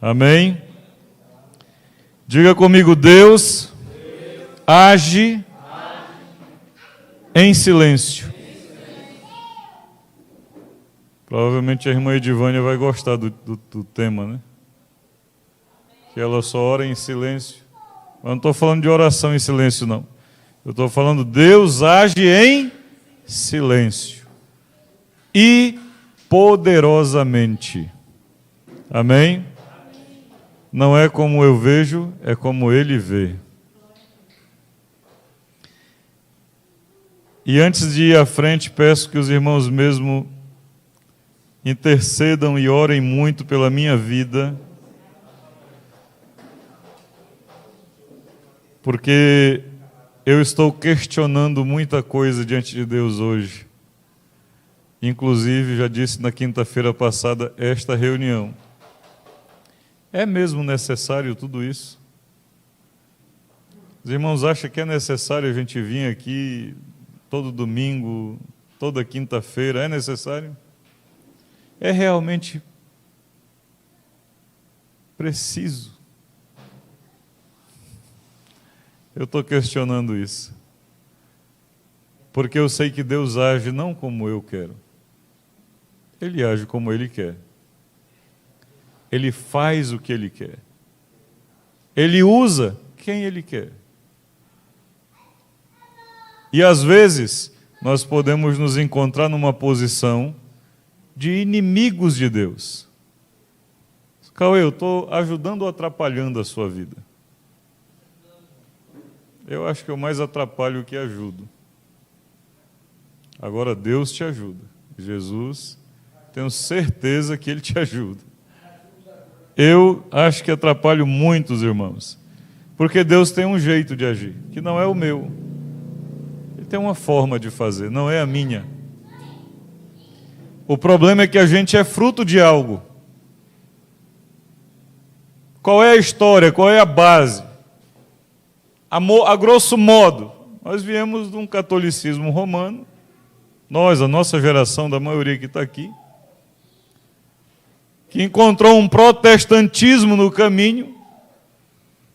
Amém? Diga comigo, Deus age em silêncio. Provavelmente a irmã Edivânia vai gostar do tema, né? Que ela só ora em silêncio. Eu não estou falando de oração em silêncio, não. Eu estou falando, Deus age em silêncio. E poderosamente. Amém? Não é como eu vejo, é como Ele vê. E antes de ir à frente, peço que os irmãos mesmo intercedam e orem muito pela minha vida, porque eu estou questionando muita coisa diante de Deus hoje. Inclusive, já disse na quinta-feira passada, esta reunião. É mesmo necessário tudo isso? Os irmãos acham que é necessário a gente vir aqui todo domingo, toda quinta-feira? É necessário? É realmente preciso? Eu estou questionando isso. Porque eu sei que Deus age não como eu quero. Ele age como Ele quer. Ele faz o que Ele quer. Ele usa quem Ele quer. E às vezes, nós podemos nos encontrar numa posição de inimigos de Deus. Cauê, eu estou ajudando ou atrapalhando a sua vida? Eu acho que eu mais atrapalho que ajudo. Agora Deus te ajuda. Jesus, tenho certeza que Ele te ajuda. Eu acho que atrapalho muitos irmãos. Porque Deus tem um jeito de agir, que não é o meu. Ele tem uma forma de fazer, não é a minha. O problema é que a gente é fruto de algo. Qual é a história? Qual é a base? A grosso modo, nós viemos de um catolicismo romano. Nós, a nossa geração, da maioria que está aqui, que encontrou um protestantismo no caminho,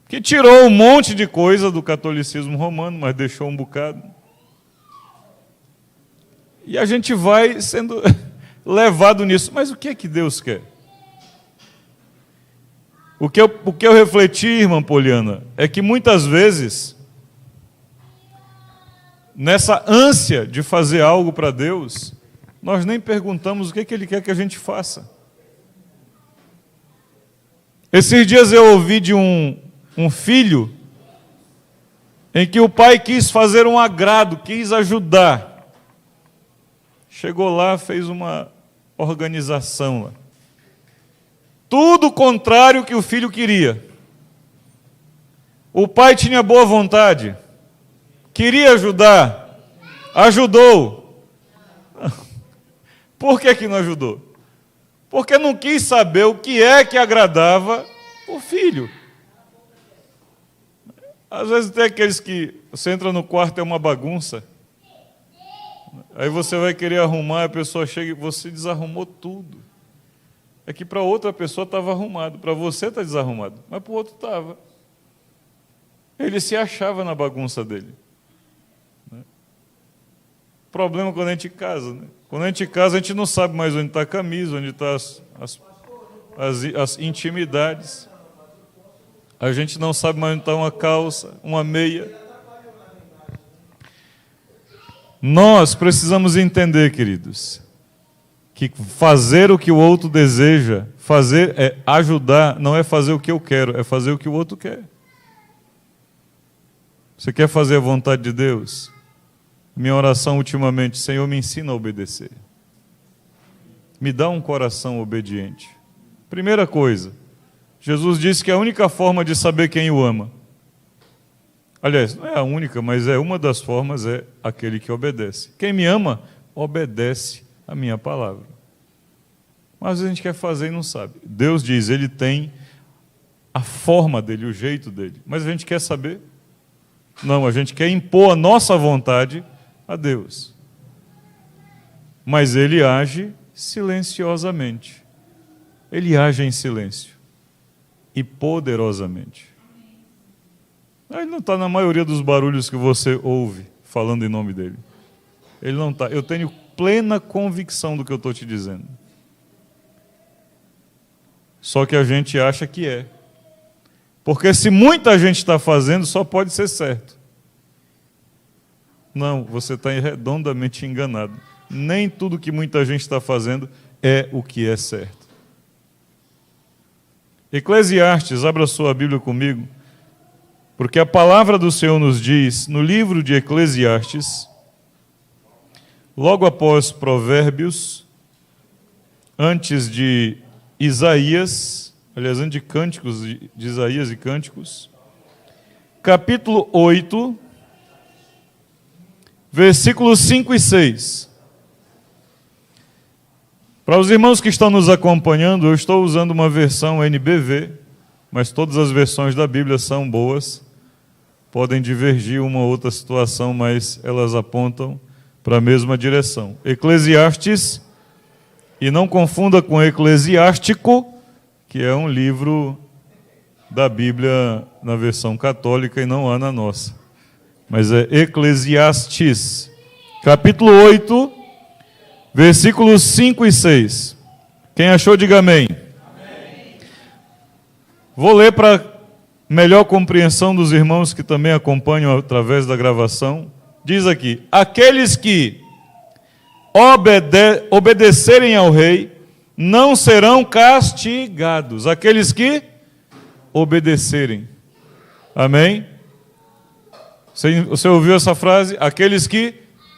que tirou um monte de coisa do catolicismo romano, mas deixou um bocado. E a gente vai sendo levado nisso. Mas o que é que Deus quer? O que eu refleti, irmã Poliana, é que muitas vezes, nessa ânsia de fazer algo para Deus, nós nem perguntamos o que é que Ele quer que a gente faça. Esses dias eu ouvi de um filho em que o pai quis fazer um agrado, quis ajudar. Chegou lá, fez uma organização lá. Tudo o contrário que o filho queria. O pai tinha boa vontade, queria ajudar, ajudou. Por que não ajudou? Porque não quis saber o que é que agradava o filho. Às vezes tem aqueles que você entra no quarto e é uma bagunça. Aí você vai querer arrumar, a pessoa chega e você desarrumou tudo. É que para outra pessoa estava arrumado, para você está desarrumado, mas para o outro estava. Ele se achava na bagunça dele. O problema é quando a gente casa, né? Quando a gente casa, a gente não sabe mais onde está a camisa, onde estão as intimidades. A gente não sabe mais onde está uma calça, uma meia. Nós precisamos entender, queridos, que fazer o que o outro deseja, fazer é ajudar, não é fazer o que eu quero, é fazer o que o outro quer. Você quer fazer a vontade de Deus? Minha oração ultimamente, Senhor, me ensina a obedecer. Me dá um coração obediente. Primeira coisa, Jesus disse que a única forma de saber quem o ama, aliás, não é a única, mas é uma das formas, é aquele que obedece. Quem me ama, obedece a minha palavra. Mas às vezes a gente quer fazer e não sabe. Deus diz, Ele tem a forma dEle, o jeito dEle. Mas a gente quer saber? Não, a gente quer impor a nossa vontade a Deus. Mas Ele age silenciosamente. Ele age em silêncio. e poderosamente. Ele não está na maioria dos barulhos que você ouve falando em nome dele. Ele não está. Eu tenho plena convicção do que eu estou te dizendo. Só que a gente acha que é. Porque se muita gente está fazendo, só pode ser certo. Não, você está redondamente enganado. Nem tudo que muita gente está fazendo é o que é certo. Eclesiastes, abra sua Bíblia comigo, porque a palavra do Senhor nos diz, no livro de Eclesiastes, logo após Provérbios, antes de Isaías, aliás, antes de Cânticos, de Isaías e Cânticos, capítulo 8, versículos 5 e 6. Para os irmãos que estão nos acompanhando, eu estou usando uma versão NBV, mas todas as versões da Bíblia são boas, podem divergir uma ou outra situação, mas elas apontam para a mesma direção. Eclesiastes, e não confunda com Eclesiástico, que é um livro da Bíblia na versão católica e não há na nossa. Mas é Eclesiastes, capítulo 8, versículos 5 e 6. Quem achou, diga amém. Amém. Vou ler para melhor compreensão dos irmãos que também acompanham através da gravação. Diz aqui: aqueles que obedecerem ao rei não serão castigados. Aqueles que obedecerem. Amém? Você ouviu essa frase? Aqueles que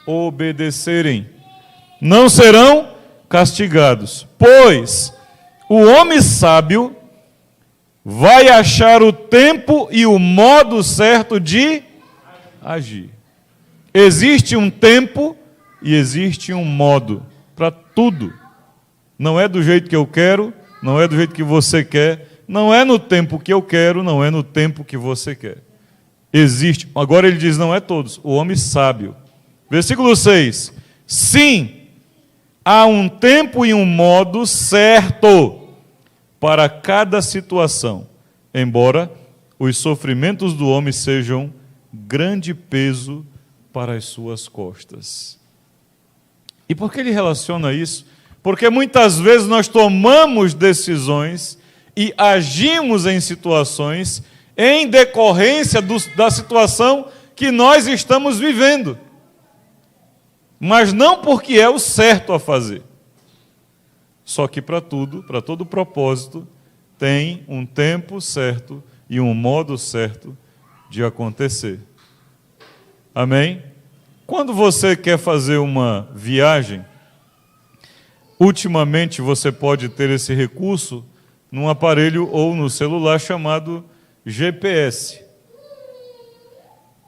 obedecerem não serão castigados, pois o homem sábio vai achar o tempo e o modo certo de agir. Existe um tempo e existe um modo para tudo. Não é do jeito que eu quero, não é do jeito que você quer, não é no tempo que eu quero, não é no tempo que você quer. Existe. Agora ele diz, não é todos, o homem sábio. Versículo 6. Sim, há um tempo e um modo certo para cada situação, embora os sofrimentos do homem sejam grande peso para as suas costas. E por que ele relaciona isso? Porque muitas vezes nós tomamos decisões e agimos em situações em decorrência da situação que nós estamos vivendo. Mas não porque é o certo a fazer. Só que para tudo, para todo propósito, tem um tempo certo e um modo certo de acontecer. Amém? Quando você quer fazer uma viagem, ultimamente você pode ter esse recurso num aparelho ou no celular chamado GPS.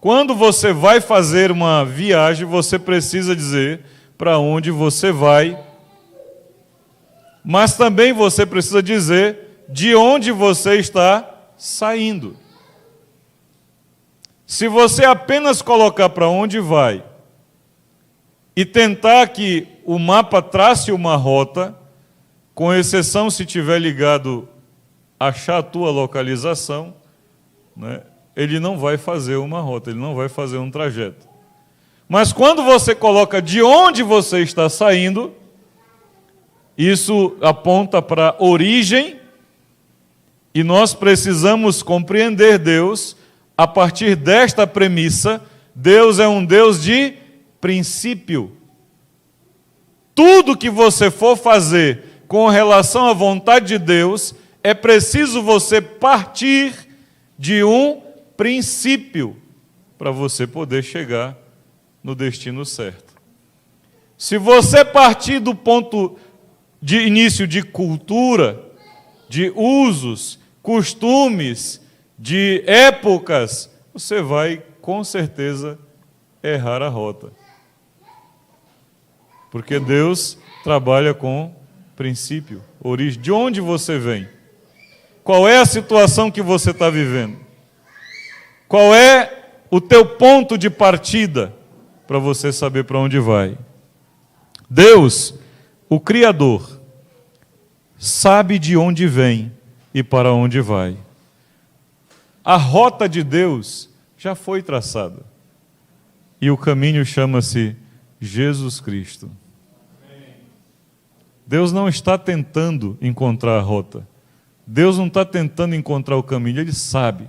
Quando você vai fazer uma viagem, você precisa dizer para onde você vai, mas também você precisa dizer de onde você está saindo. Se você apenas colocar para onde vai e tentar que o mapa trace uma rota, com exceção se tiver ligado achar a tua localização, né? Ele não vai fazer uma rota, ele não vai fazer um trajeto. Mas quando você coloca de onde você está saindo, isso aponta para a origem, e nós precisamos compreender Deus a partir desta premissa. Deus é um Deus de princípio. Tudo que você for fazer com relação à vontade de Deus, é preciso você partir de um princípio para você poder chegar no destino certo. Se você partir do ponto de início de cultura, de usos, costumes, de épocas, você vai com certeza errar a rota. Porque Deus trabalha com princípio, origem. De onde você vem? Qual é a situação que você está vivendo? Qual é o teu ponto de partida para você saber para onde vai? Deus, o Criador, sabe de onde vem e para onde vai. A rota de Deus já foi traçada. E o caminho chama-se Jesus Cristo. Deus não está tentando encontrar a rota. Deus não está tentando encontrar o caminho. Ele sabe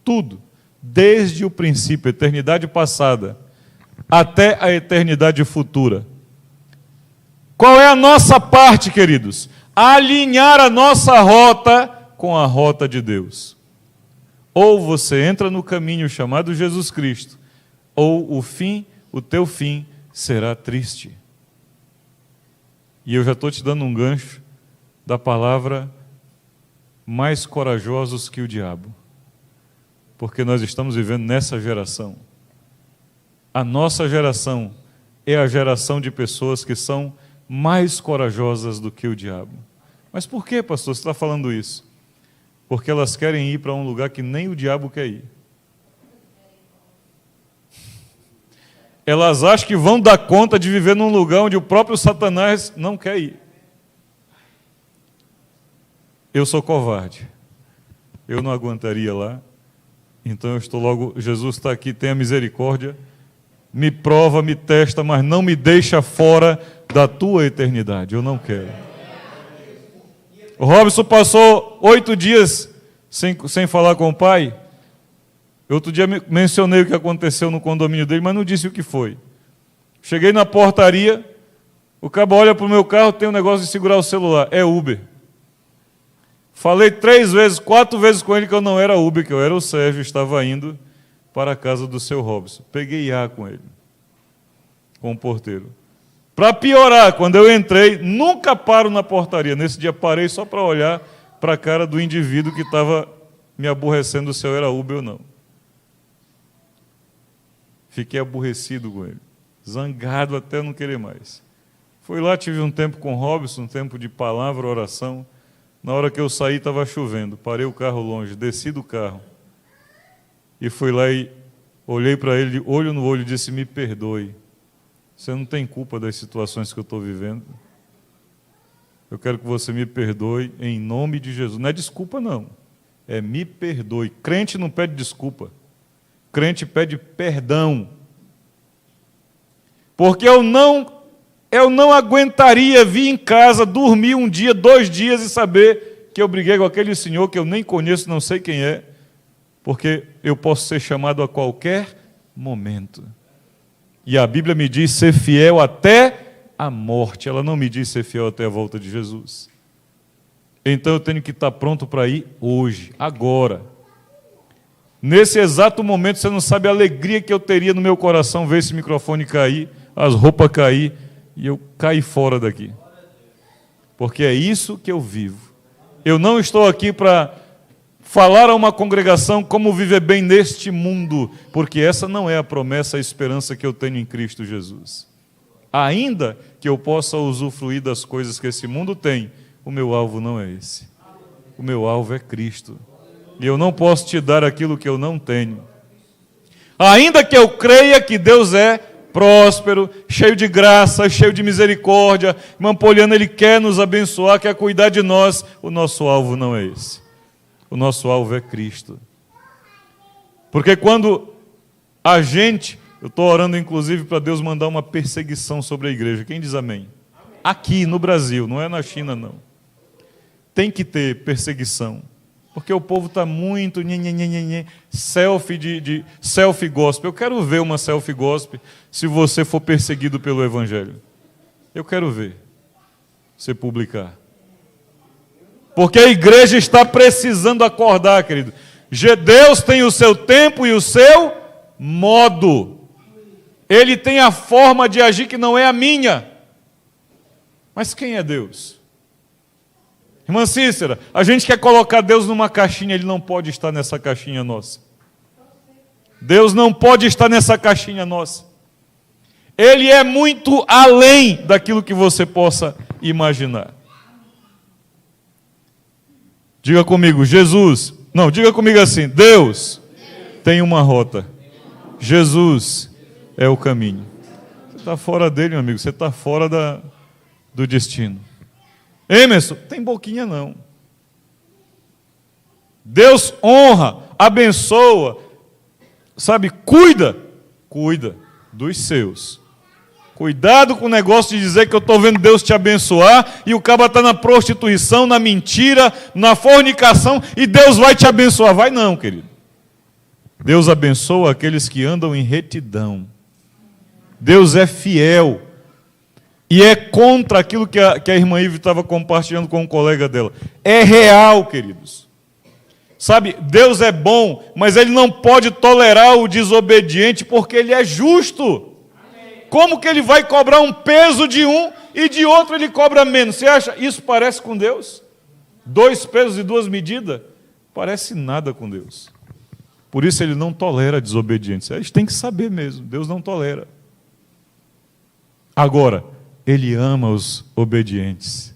tudo, desde o princípio, a eternidade passada, até a eternidade futura. Qual é a nossa parte, queridos? Alinhar a nossa rota com a rota de Deus. Ou você entra no caminho chamado Jesus Cristo, ou o teu fim será triste. E eu já estou te dando um gancho da palavra mais corajosos que o diabo. Porque nós estamos vivendo nessa geração. A nossa geração é a geração de pessoas que são mais corajosas do que o diabo. Mas por que, pastor, você está falando isso? Porque elas querem ir para um lugar que nem o diabo quer ir. Elas acham que vão dar conta de viver num lugar onde o próprio Satanás não quer ir. Eu sou covarde. Eu não aguentaria lá. Então eu estou logo, Jesus está aqui, tenha misericórdia, me prova, me testa, mas não me deixa fora da tua eternidade. Eu não quero. O Robson passou 8 dias sem falar com o pai. Outro dia mencionei o que aconteceu no condomínio dele, mas não disse o que foi. Cheguei na portaria, o cabo olha para o meu carro, tem um negócio de segurar o celular. É Uber. Falei 3 vezes, 4 vezes com ele que eu não era Uber, que eu era o Sérgio, estava indo para a casa do seu Robson. Peguei ar com ele, com o porteiro. Para piorar, quando eu entrei, nunca paro na portaria. Nesse dia parei só para olhar para a cara do indivíduo que estava me aborrecendo se eu era Uber ou não. Fiquei aborrecido com ele, zangado até não querer mais. Fui lá, tive um tempo com o Robson, um tempo de palavra, oração. Na hora que eu saí, estava chovendo. Parei o carro longe, desci do carro. E fui lá e olhei para ele, olho no olho, e disse: me perdoe. Você não tem culpa das situações que eu estou vivendo. Eu quero que você me perdoe em nome de Jesus. Não é desculpa, não. É me perdoe. Crente não pede desculpa. Crente pede perdão. Porque eu não aguentaria vir em casa, dormir 1 dia, 2 dias e saber que eu briguei com aquele senhor que eu nem conheço, não sei quem é, porque eu posso ser chamado a qualquer momento. E a Bíblia me diz ser fiel até a morte. Ela não me diz ser fiel até a volta de Jesus. Então eu tenho que estar pronto para ir hoje, agora. Nesse exato momento, você não sabe a alegria que eu teria no meu coração ver esse microfone cair, as roupas cair, e eu cair fora daqui. Porque é isso que eu vivo. Eu não estou aqui para falar a uma congregação como viver bem neste mundo, porque essa não é a promessa, a esperança que eu tenho em Cristo Jesus. Ainda que eu possa usufruir das coisas que esse mundo tem, o meu alvo não é esse. O meu alvo é Cristo. E eu não posso te dar aquilo que eu não tenho. Ainda que eu creia que Deus é próspero, cheio de graça, cheio de misericórdia, irmão Poliana, Ele quer nos abençoar, quer cuidar de nós, o nosso alvo não é esse. O nosso alvo é Cristo. Porque quando eu estou orando inclusive para Deus mandar uma perseguição sobre a igreja. Quem diz amém? Aqui no Brasil, não é na China não. Tem que ter perseguição. Porque o povo está muito selfie gospel. Eu quero ver uma selfie gospel se você for perseguido pelo Evangelho. Eu quero ver você publicar. Porque a igreja está precisando acordar, querido. Deus tem o seu tempo e o seu modo. Ele tem a forma de agir que não é a minha. Mas quem é Deus? Irmã Cícera, a gente quer colocar Deus numa caixinha, Ele não pode estar nessa caixinha nossa. Deus não pode estar nessa caixinha nossa. Ele é muito além daquilo que você possa imaginar. Diga comigo, diga comigo assim, Deus tem uma rota. Jesus é o caminho. Você está fora dele, meu amigo, você está fora do destino. Emerson, tem boquinha não. Deus honra, abençoa, sabe, cuida dos seus. Cuidado com o negócio de dizer que eu estou vendo Deus te abençoar e o cara está na prostituição, na mentira, na fornicação e Deus vai te abençoar. Vai não, querido. Deus abençoa aqueles que andam em retidão. Deus é fiel. E é contra aquilo que a irmã Ive estava compartilhando com um colega dela. É real, queridos. Sabe, Deus é bom, mas Ele não pode tolerar o desobediente porque Ele é justo. Como que Ele vai cobrar um peso de um e de outro Ele cobra menos? Você acha isso parece com Deus? 2 pesos e 2 medidas? Parece nada com Deus. Por isso Ele não tolera a desobediência. A gente tem que saber mesmo, Deus não tolera. Agora, Ele ama os obedientes.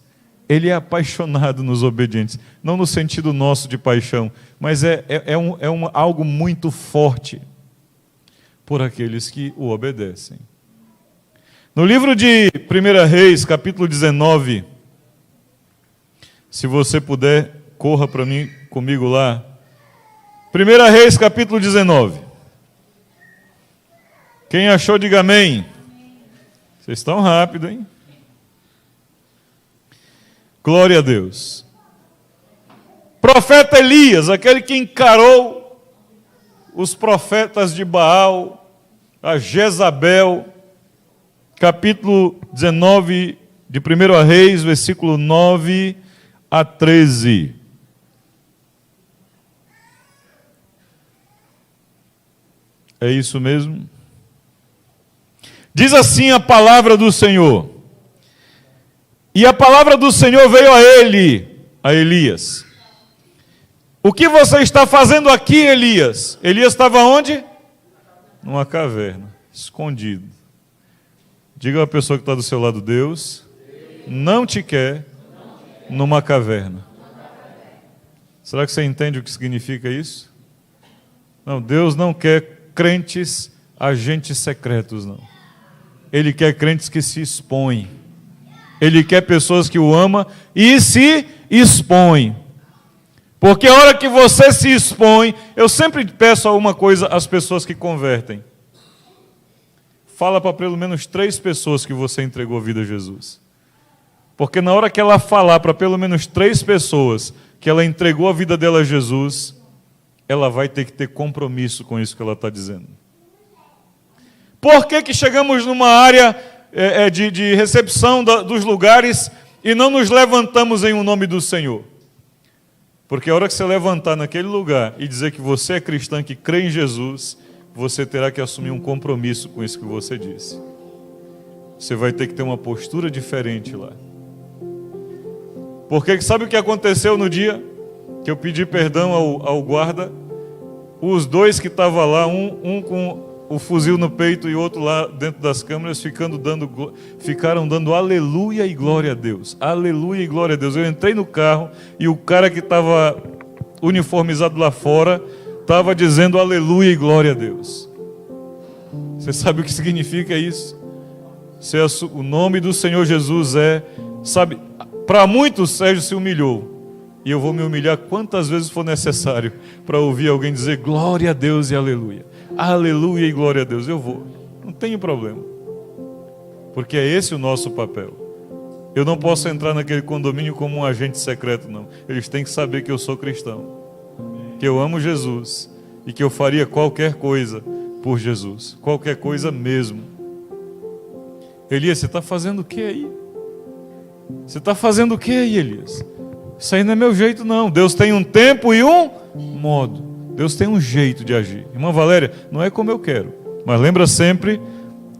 Ele é apaixonado nos obedientes. Não no sentido nosso de paixão, mas algo muito forte por aqueles que o obedecem. No livro de 1 Reis, capítulo 19, se você puder, corra para mim, comigo lá. 1 Reis, capítulo 19. Quem achou, diga amém. Vocês estão rápido, hein? Glória a Deus. Profeta Elias, aquele que encarou os profetas de Baal, a Jezabel, capítulo 19 de 1 Reis, versículo 9 a 13. É isso mesmo? Diz assim a palavra do Senhor. E a palavra do Senhor veio a ele, a Elias. O que você está fazendo aqui, Elias? Elias estava onde? Numa caverna, escondido. Diga a pessoa que está do seu lado, Deus não te quer numa caverna. Será que você entende o que significa isso? Não, Deus não quer crentes, agentes secretos, não. Ele quer crentes que se expõem. Ele quer pessoas que o amam e se expõem. Porque a hora que você se expõe, eu sempre peço uma coisa às pessoas que convertem. Fala para pelo menos 3 pessoas que você entregou a vida a Jesus. Porque na hora que ela falar para pelo menos 3 pessoas que ela entregou a vida dela a Jesus, ela vai ter que ter compromisso com isso que ela está dizendo. Por que chegamos numa área de recepção dos lugares e não nos levantamos em nome do Senhor? Porque a hora que você levantar naquele lugar e dizer que você é cristã, que crê em Jesus, você terá que assumir um compromisso com isso que você disse. Você vai ter que ter uma postura diferente lá. Porque sabe o que aconteceu no dia que eu pedi perdão ao guarda? Os 2 que estavam lá, um com o fuzil no peito e outro lá dentro das câmeras, ficaram dando aleluia e glória a Deus. Aleluia e glória a Deus. Eu entrei no carro e o cara que estava uniformizado lá fora estava dizendo aleluia e glória a Deus. Você sabe o que significa isso? O nome do Senhor Jesus sabe, para muitos Sérgio se humilhou. E eu vou me humilhar quantas vezes for necessário para ouvir alguém dizer glória a Deus e aleluia. Aleluia e glória a Deus. Eu vou. Não tenho problema. Porque é esse o nosso papel. Eu não posso entrar naquele condomínio como um agente secreto, não. Eles têm que saber que eu sou cristão. Que eu amo Jesus. E que eu faria qualquer coisa por Jesus. Qualquer coisa mesmo. Elias, você está fazendo o que aí? Você está fazendo o que aí, Elias? Isso aí não é meu jeito, não. Deus tem um tempo e um modo. Deus tem um jeito de agir. Irmã Valéria, não é como eu quero. Mas lembra sempre,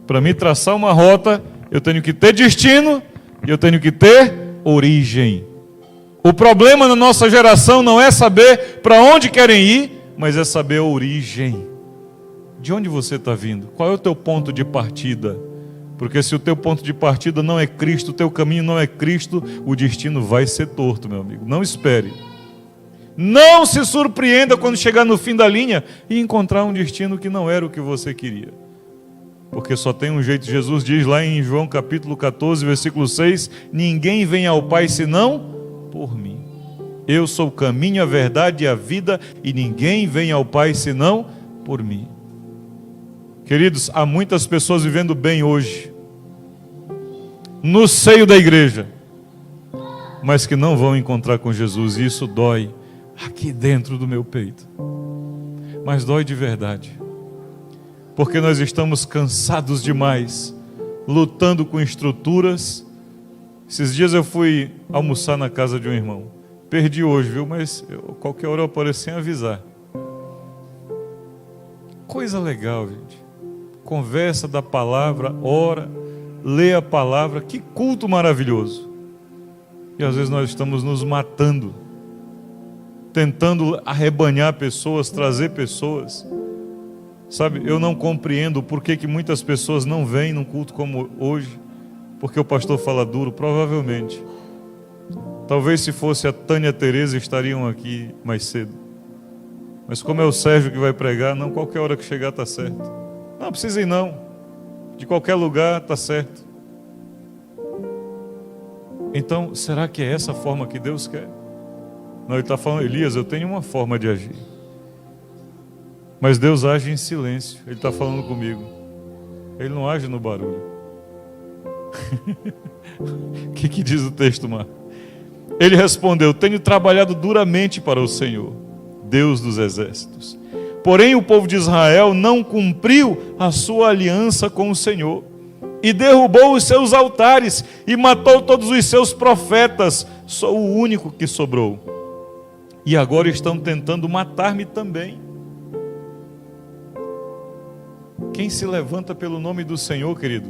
para mim traçar uma rota, eu tenho que ter destino e eu tenho que ter origem. O problema na nossa geração não é saber para onde querem ir, mas é saber a origem. De onde você está vindo? Qual é o teu ponto de partida? Porque se o teu ponto de partida não é Cristo, o teu caminho não é Cristo, o destino vai ser torto, meu amigo. Não espere. Não se surpreenda quando chegar no fim da linha e encontrar um destino que não era o que você queria. Porque só tem um jeito. Jesus diz lá em João capítulo 14, versículo 6, ninguém vem ao Pai senão por mim. Eu sou o caminho, a verdade e a vida, e ninguém vem ao Pai senão por mim. Queridos, há muitas pessoas vivendo bem hoje, no seio da igreja, mas que não vão encontrar com Jesus, e isso dói aqui dentro do meu peito. Mas dói de verdade, porque nós estamos cansados demais, lutando com estruturas. Esses dias eu fui almoçar na casa de um irmão, perdi hoje, viu? Mas qualquer hora eu apareço sem avisar. Coisa legal, gente. Conversa da palavra, ora, lê a palavra, que culto maravilhoso. E às vezes nós estamos nos matando, tentando arrebanhar pessoas, trazer pessoas. Sabe, eu não compreendo por que muitas pessoas não vêm num culto como hoje, porque o pastor fala duro, provavelmente. Talvez se fosse a Tânia e a Tereza estariam aqui mais cedo. Mas como é o Sérgio que vai pregar, não, qualquer hora que chegar está certo. Não precisa ir não, de qualquer lugar está certo. Então, será que é essa a forma que Deus quer? Não, ele está falando, Elias, eu tenho uma forma de agir. Mas Deus age em silêncio, Ele está falando comigo. Ele não age no barulho. O que diz o texto, Marco? Ele respondeu, tenho trabalhado duramente para o Senhor, Deus dos exércitos. Porém o povo de Israel não cumpriu a sua aliança com o Senhor, e derrubou os seus altares, e matou todos os seus profetas. Sou o único que sobrou. E agora estão tentando matar-me também. Quem se levanta pelo nome do Senhor, querido,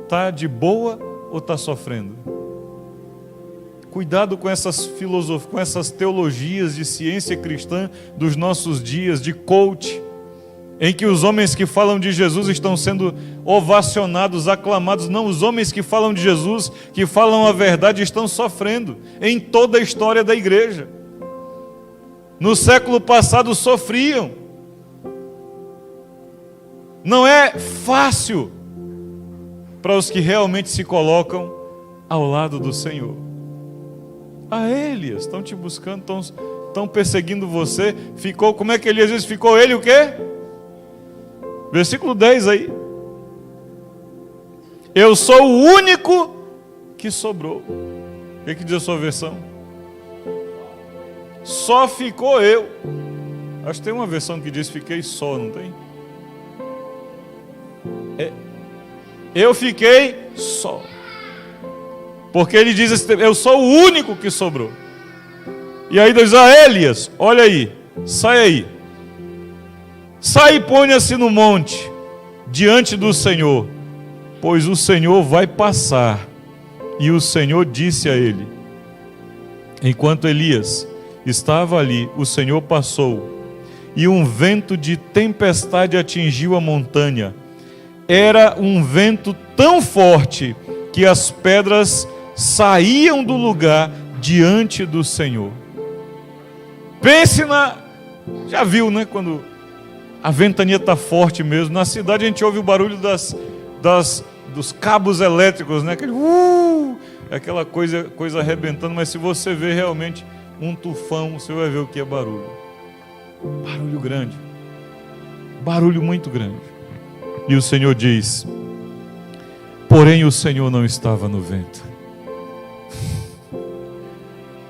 está de boa ou está sofrendo? Cuidado com essas filosofias, com essas teologias de ciência cristã dos nossos dias, de coach, em que os homens que falam de Jesus estão sendo ovacionados, aclamados. Não, os homens que falam de Jesus, que falam a verdade, estão sofrendo em toda a história da igreja. No século passado sofriam. Não é fácil para os que realmente se colocam ao lado do Senhor. Elias, estão te buscando, estão perseguindo você. Ficou, como é que Elias disse? Ficou ele o quê? Versículo 10 aí. Eu sou o único que sobrou. O que diz a sua versão? Só ficou eu. Acho que tem uma versão que diz fiquei só, não tem? Eu fiquei só. Porque ele diz, eu sou o único que sobrou. E aí Deus diz, Elias, olha aí, sai aí. Sai e ponha-se no monte, diante do Senhor, pois o Senhor vai passar. E o Senhor disse a ele, enquanto Elias estava ali, o Senhor passou, e um vento de tempestade atingiu a montanha. Era um vento tão forte que as pedras saíam do lugar diante do Senhor. Pense já viu, né? Quando a ventania está forte mesmo. Na cidade a gente ouve o barulho dos cabos elétricos, né? Aquela coisa arrebentando. Mas se você vê realmente um tufão, você vai ver o que é barulho. Barulho grande. Barulho muito grande. E o Senhor diz, porém o Senhor não estava no vento.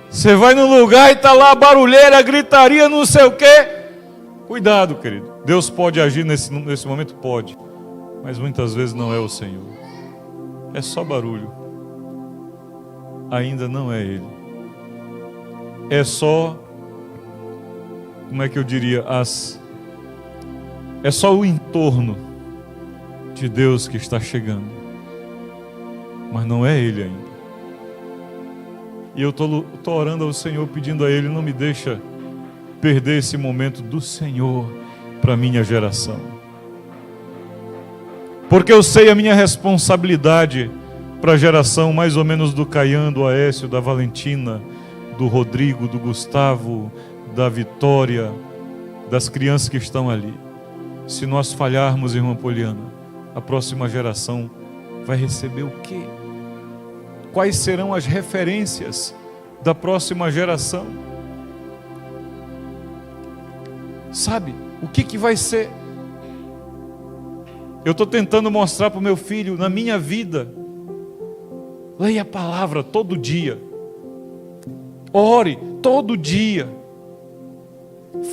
Você vai no lugar e está lá a barulheira, a gritaria, não sei o quê. Cuidado, querido. Deus pode agir nesse momento? Pode. Mas muitas vezes não é o Senhor. É só barulho. Ainda não é Ele. É só, como é que eu diria, é só o entorno de Deus que está chegando. Mas não é Ele ainda. E eu estou orando ao Senhor, pedindo a Ele, não me deixa perder esse momento do Senhor para a minha geração. Porque eu sei a minha responsabilidade para a geração mais ou menos do Caian, do Aécio, da Valentina, do Rodrigo, do Gustavo, da Vitória, das crianças que estão ali. Se nós falharmos, irmã Poliana, a próxima geração vai receber o quê? Quais serão as referências da próxima geração? sabe, o que vai ser. Eu estou tentando mostrar para o meu filho, na minha vida, leia a palavra todo dia, ore todo dia,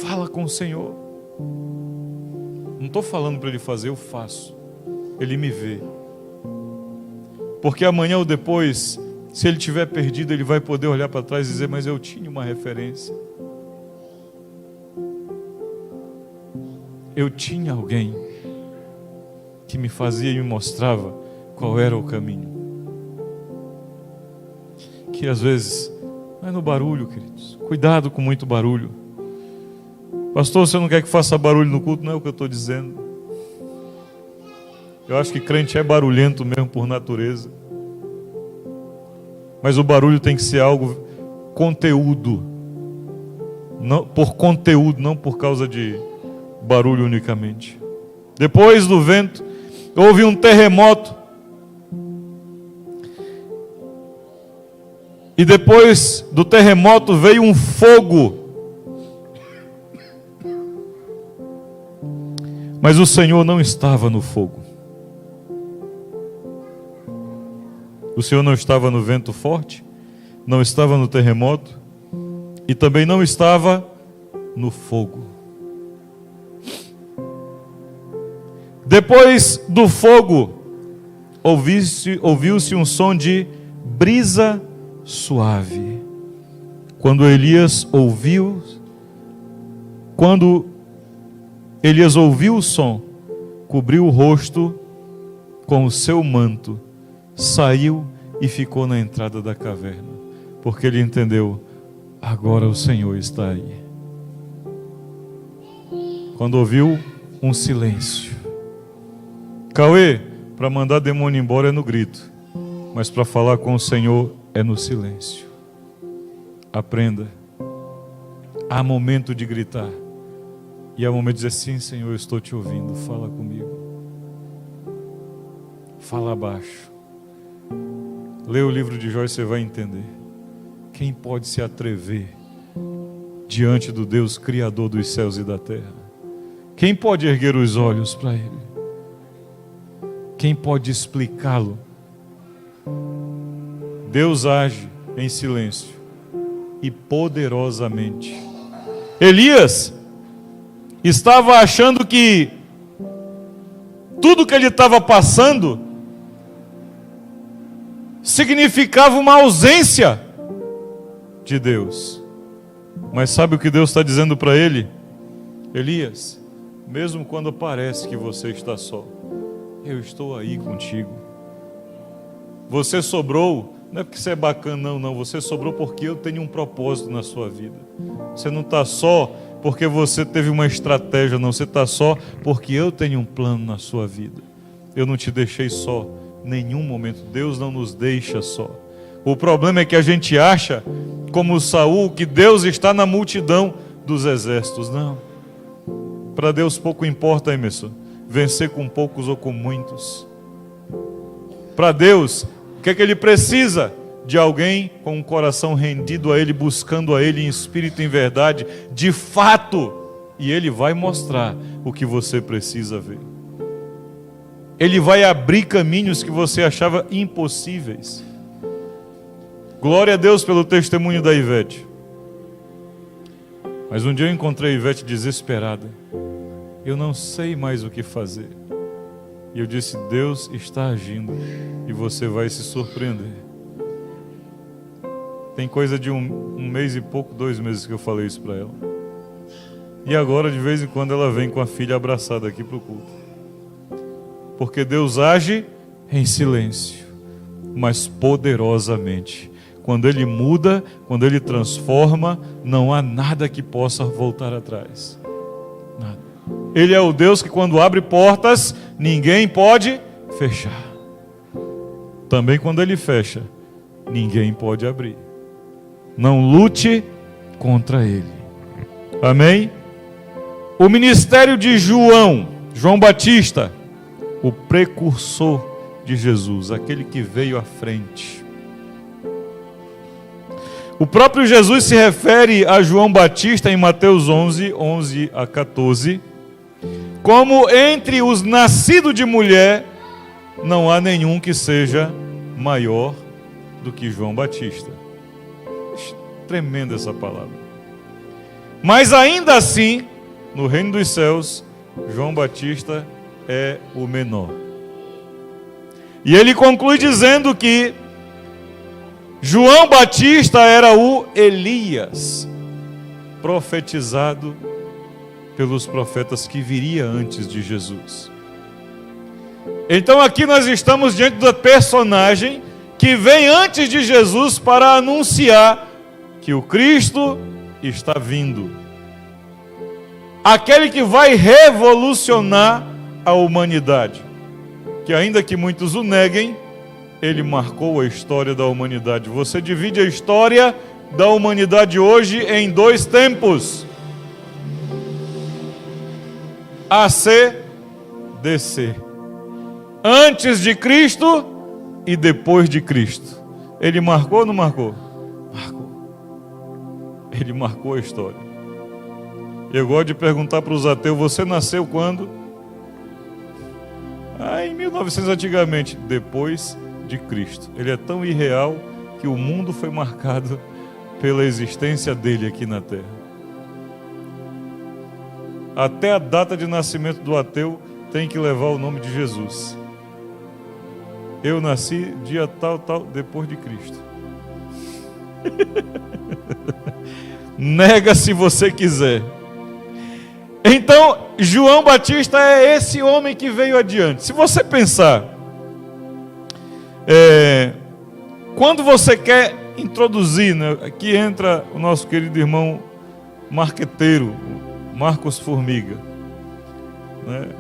fala com o Senhor. Não estou falando para ele fazer, eu faço, ele me vê, porque amanhã ou depois, se ele estiver perdido, ele vai poder olhar para trás e dizer, mas eu tinha uma referência, eu tinha alguém que me fazia e me mostrava qual era o caminho. Que às vezes, não é no barulho, queridos, cuidado com muito barulho. Pastor, você não quer que faça barulho no culto? Não é o que eu estou dizendo. Eu acho que crente é barulhento mesmo por natureza, mas o barulho tem que ser algo conteúdo, não, por conteúdo, não por causa de barulho unicamente. Depois do vento, houve um terremoto. E depois do terremoto veio um fogo. Mas o Senhor não estava no fogo. O Senhor não estava no vento forte, não estava no terremoto e também não estava no fogo. Depois do fogo, ouviu-se um som de brisa suave. Quando Elias ouviu o som, cobriu o rosto com o seu manto, saiu e ficou na entrada da caverna, porque ele entendeu, agora o Senhor está aí. Quando ouviu um silêncio. Cauê, para mandar demônio embora é no grito, mas para falar com o Senhor é no silêncio. Aprenda. Há momento de gritar e há momento de dizer, sim, Senhor, eu estou te ouvindo, fala comigo. Fala abaixo. Lê o livro de Jó e você vai entender. Quem pode se atrever diante do Deus Criador dos céus e da terra? Quem pode erguer os olhos para Ele? Quem pode explicá-lo? Deus age em silêncio e poderosamente. Elias estava achando que tudo que ele estava passando significava uma ausência de Deus. Mas sabe o que Deus está dizendo para ele? Elias, mesmo quando parece que você está só, eu estou aí contigo. Você sobrou, não é porque você é bacana, não. Você sobrou porque eu tenho um propósito na sua vida. Você não está só porque você teve uma estratégia, não. Você está só porque eu tenho um plano na sua vida. Eu não te deixei só em nenhum momento. Deus não nos deixa só. O problema é que a gente acha, como Saul, que Deus está na multidão dos exércitos. Não. Para Deus pouco importa, Emerson, vencer com poucos ou com muitos. Para Deus, o que é que Ele precisa? De alguém com um coração rendido a Ele, buscando a Ele em espírito e em verdade, de fato. E Ele vai mostrar o que você precisa ver. Ele vai abrir caminhos que você achava impossíveis. Glória a Deus pelo testemunho da Ivete. Mas um dia eu encontrei a Ivete desesperada. Eu não sei mais o que fazer. E eu disse, Deus está agindo e você vai se surpreender. Tem coisa de um mês e pouco, 2 meses que eu falei isso para ela. E agora, de vez em quando, ela vem com a filha abraçada aqui para o culto. Porque Deus age em silêncio, mas poderosamente. Quando Ele muda, quando Ele transforma, não há nada que possa voltar atrás. Nada. Ele é o Deus que quando abre portas, ninguém pode fechar. Também quando Ele fecha, ninguém pode abrir. Não lute contra Ele. Amém? O ministério de João Batista, o precursor de Jesus, aquele que veio à frente. O próprio Jesus se refere a João Batista em Mateus 11, 11 a 14, como entre os nascidos de mulher, não há nenhum que seja maior do que João Batista. Tremenda essa palavra. Mas ainda assim, no reino dos céus, João Batista é o menor. E ele conclui dizendo que João Batista era o Elias, profetizado pelos profetas que viria antes de Jesus. Então aqui nós estamos diante da personagem que vem antes de Jesus para anunciar que o Cristo está vindo. Aquele que vai revolucionar a humanidade. Que ainda que muitos o neguem, ele marcou a história da humanidade. Você divide a história da humanidade hoje em dois tempos: AC, DC. Antes de Cristo e depois de Cristo. Ele marcou ou não marcou? Marcou. Ele marcou a história. Eu gosto de perguntar para os ateus: você nasceu quando? Em 1900 antigamente. Depois de Cristo. Ele é tão irreal que o mundo foi marcado pela existência dele aqui na Terra. Até a data de nascimento do ateu tem que levar o nome de Jesus. Eu nasci dia tal, depois de Cristo. Nega se você quiser. Então, João Batista é esse homem que veio adiante. Se você pensar, quando você quer introduzir, né, aqui entra o nosso querido irmão marqueteiro, Marcos Formiga, né?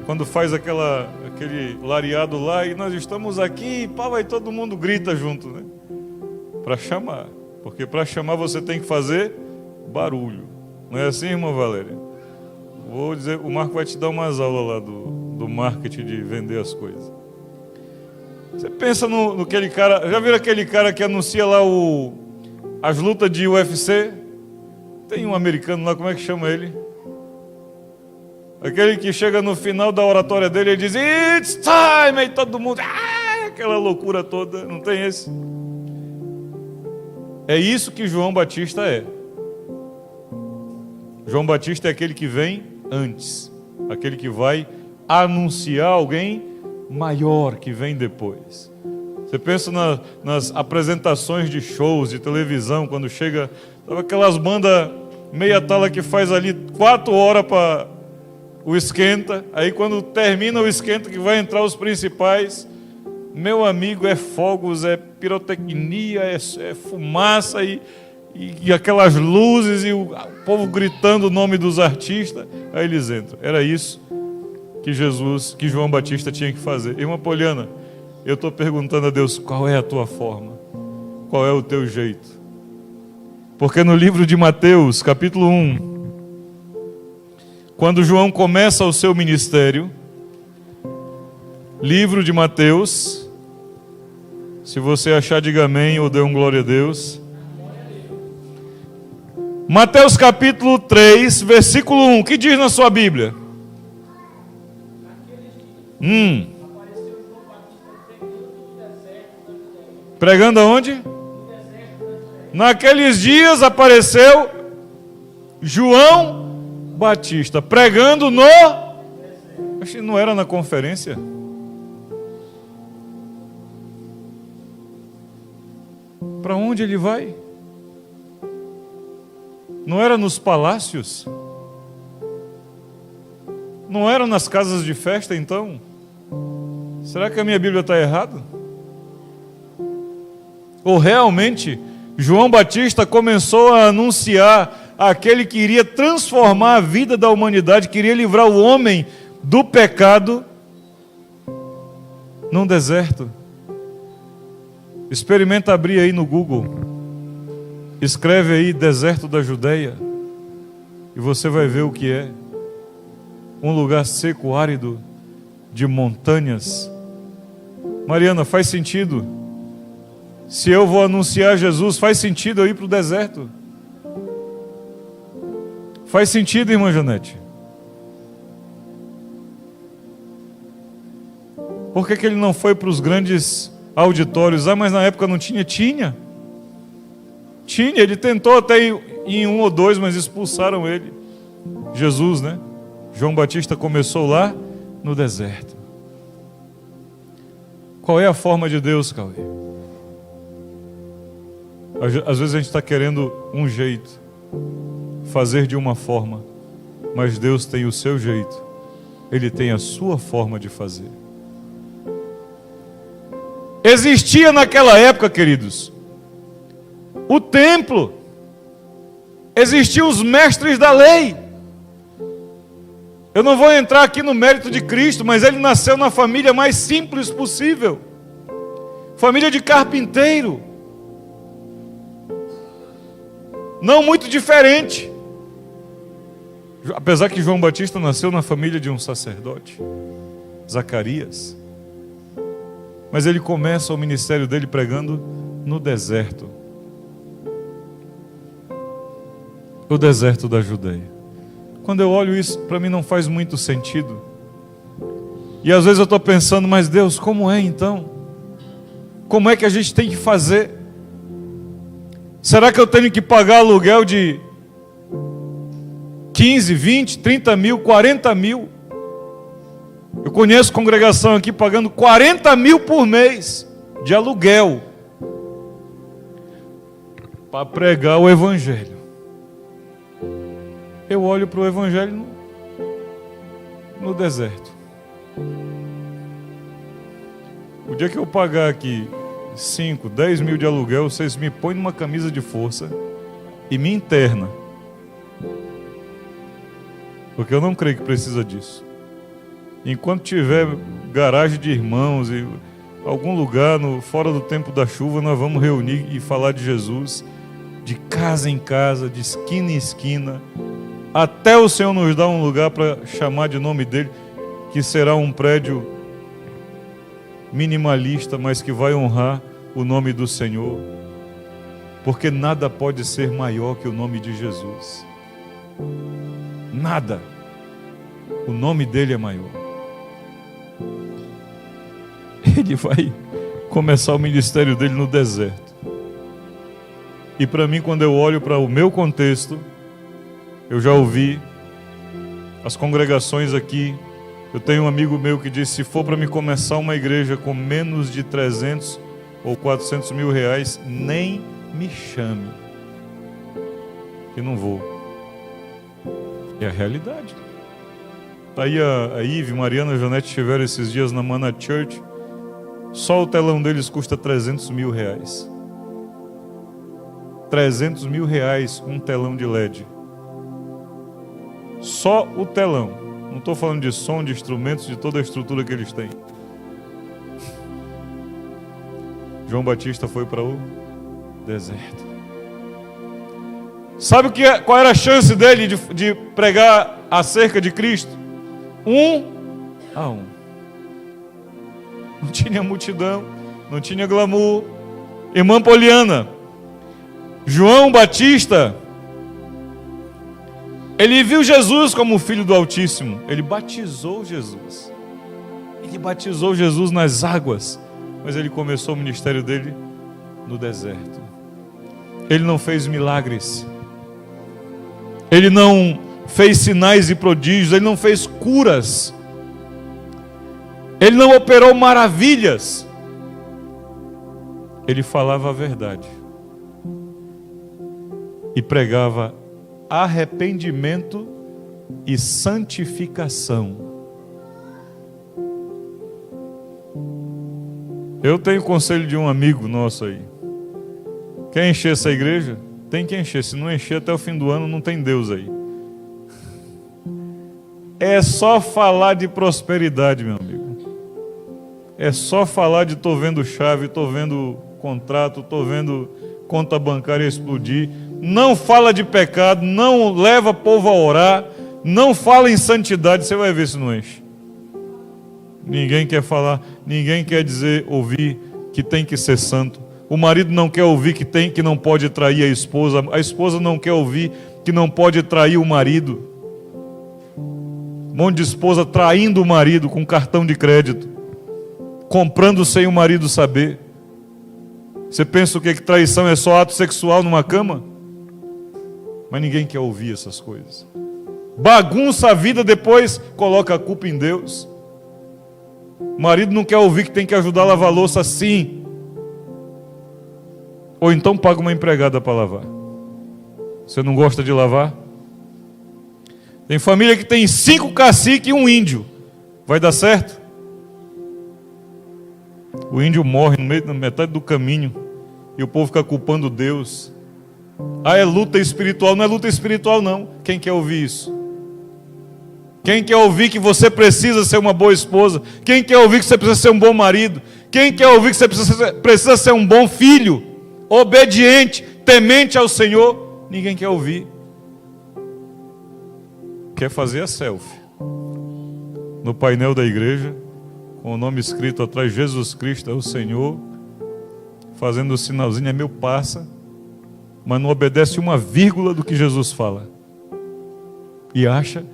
Quando faz aquele lariado lá e nós estamos aqui, pá, vai todo mundo grita junto, né? Para chamar, porque para chamar você tem que fazer barulho. Não é assim, irmã Valéria? Vou dizer, o Marco vai te dar umas aulas lá do marketing de vender as coisas. Você pensa no aquele cara, já viram aquele cara que anuncia lá as lutas de UFC? Tem um americano lá, como é que chama ele? Aquele que chega no final da oratória dele e diz: "It's time!" E todo mundo, aquela loucura toda, não tem esse? É isso que João Batista é. João Batista é aquele que vem antes, aquele que vai anunciar alguém maior que vem depois. Você pensa nas apresentações de shows de televisão, quando chega aquelas bandas meia tala que faz ali 4 horas para o esquenta, aí quando termina o esquenta que vai entrar os principais, meu amigo, é fogos, é pirotecnia, é fumaça e aquelas luzes e o povo gritando o nome dos artistas, aí eles entram. Era isso que João Batista tinha que fazer. Irmã Poliana, eu estou perguntando a Deus, qual é a tua forma? Qual é o teu jeito? Porque no livro de Mateus, capítulo 1, quando João começa o seu ministério, livro de Mateus, se você achar, diga amém ou dê um glória a Deus. Mateus capítulo 3, versículo 1, que diz na sua Bíblia? Pregando aonde? Naqueles dias apareceu João Batista, pregando no... Acho que não era na conferência. Para onde ele vai? Não era nos palácios? Não era nas casas de festa, então? Será que a minha Bíblia está errada? Ou realmente João Batista começou a anunciar aquele que iria transformar a vida da humanidade, queria livrar o homem do pecado num deserto? Experimenta abrir aí no Google, escreve aí deserto da Judeia e você vai ver o que é. Um lugar seco, árido, de montanhas. Mariana, faz sentido? Se eu vou anunciar Jesus, faz sentido eu ir para o deserto? Faz sentido, irmã Janete? Por que ele não foi para os grandes auditórios? Ah, mas na época não tinha? Tinha. Ele tentou até ir em um ou dois, mas expulsaram ele. Jesus, né? João Batista começou lá no deserto. Qual é a forma de Deus, Cauê? Às vezes a gente está querendo um jeito, fazer de uma forma, mas Deus tem o seu jeito, Ele tem a sua forma de fazer. Existia naquela época, queridos, o templo, existiam os mestres da lei. Eu não vou entrar aqui no mérito de Cristo, mas ele nasceu na família mais simples possível, família de carpinteiro, não muito diferente, apesar que João Batista nasceu na família de um sacerdote, Zacarias, mas ele começa o ministério dele pregando no deserto, o deserto da Judeia. Quando eu olho isso, para mim não faz muito sentido. E às vezes eu estou pensando, mas Deus, como é então? Como é que a gente tem que fazer? Será que eu tenho que pagar aluguel de 15, 20, 30 mil, 40 mil? Eu conheço congregação aqui pagando 40 mil por mês de aluguel para pregar o Evangelho. Eu olho para o Evangelho no deserto. O dia que eu pagar aqui 5, 10 mil de aluguel, vocês me põem numa camisa de força e me interna. Porque eu não creio que precisa disso. Enquanto tiver garagem de irmãos e algum lugar fora do tempo da chuva, nós vamos reunir e falar de Jesus, de casa em casa, de esquina em esquina, até o Senhor nos dar um lugar para chamar de nome dele, que será um prédio minimalista, mas que vai honrar o nome do Senhor, porque nada pode ser maior que o nome de Jesus. Nada. O nome dele é maior. Ele vai começar o ministério dele no deserto. E para mim, quando eu olho para o meu contexto, eu já ouvi as congregações aqui. Eu tenho um amigo meu que disse: se for para me começar uma igreja com menos de 300 ou 400 mil reais, nem me chame, que não vou. É a realidade. Aí a Ive, Mariana e a Janete estiveram esses dias na Mana Church. Só o telão deles custa 300 mil reais. 300 mil reais um telão de LED. Só o telão. Não estou falando de som, de instrumentos, de toda a estrutura que eles têm. João Batista foi para o deserto. Sabe qual era a chance dele de pregar acerca de Cristo? 1 a 1. Não tinha multidão, não tinha glamour. Irmã Poliana, João Batista, ele viu Jesus como o Filho do Altíssimo. Ele batizou Jesus. Ele batizou Jesus nas águas. Mas ele começou o ministério dele no deserto. Ele não fez milagres. Ele não fez sinais e prodígios. Ele não fez curas. Ele não operou maravilhas. Ele falava a verdade. E pregava arrependimento e santificação. Eu tenho conselho de um amigo nosso aí. Quer encher essa igreja? Tem que encher. Se não encher até o fim do ano, não tem Deus aí. É só falar de prosperidade, meu amigo. É só falar de tô vendo chave, tô vendo contrato, tô vendo conta bancária explodir. Não fala de pecado, não leva povo a orar, não fala em santidade, você vai ver se não enche. Ninguém quer falar, ninguém quer dizer, ouvir que tem que ser santo, O marido não quer ouvir que não pode trair a esposa não quer ouvir que não pode trair o marido. Um monte de esposa traindo o marido com cartão de crédito, comprando sem o marido saber. Você pensa o que traição é só ato sexual numa cama? Mas ninguém quer ouvir essas coisas. Bagunça a vida, depois coloca a culpa em Deus. O marido não quer ouvir que tem que ajudar a lavar a louça, sim. Ou então paga uma empregada para lavar. Você não gosta de lavar? Tem família que tem 5 caciques e um índio. Vai dar certo? O índio morre na metade do caminho e o povo fica culpando Deus. Ah, é luta espiritual. Não é luta espiritual, não. Quem quer ouvir isso? Quem quer ouvir que você precisa ser uma boa esposa? Quem quer ouvir que você precisa ser um bom marido? Quem quer ouvir que você precisa ser um bom filho? Obediente, temente ao Senhor? Ninguém quer ouvir. Quer fazer a selfie no painel da igreja, com o nome escrito atrás: Jesus Cristo é o Senhor, fazendo o sinalzinho, é meu passa, mas não obedece uma vírgula do que Jesus fala. E acha,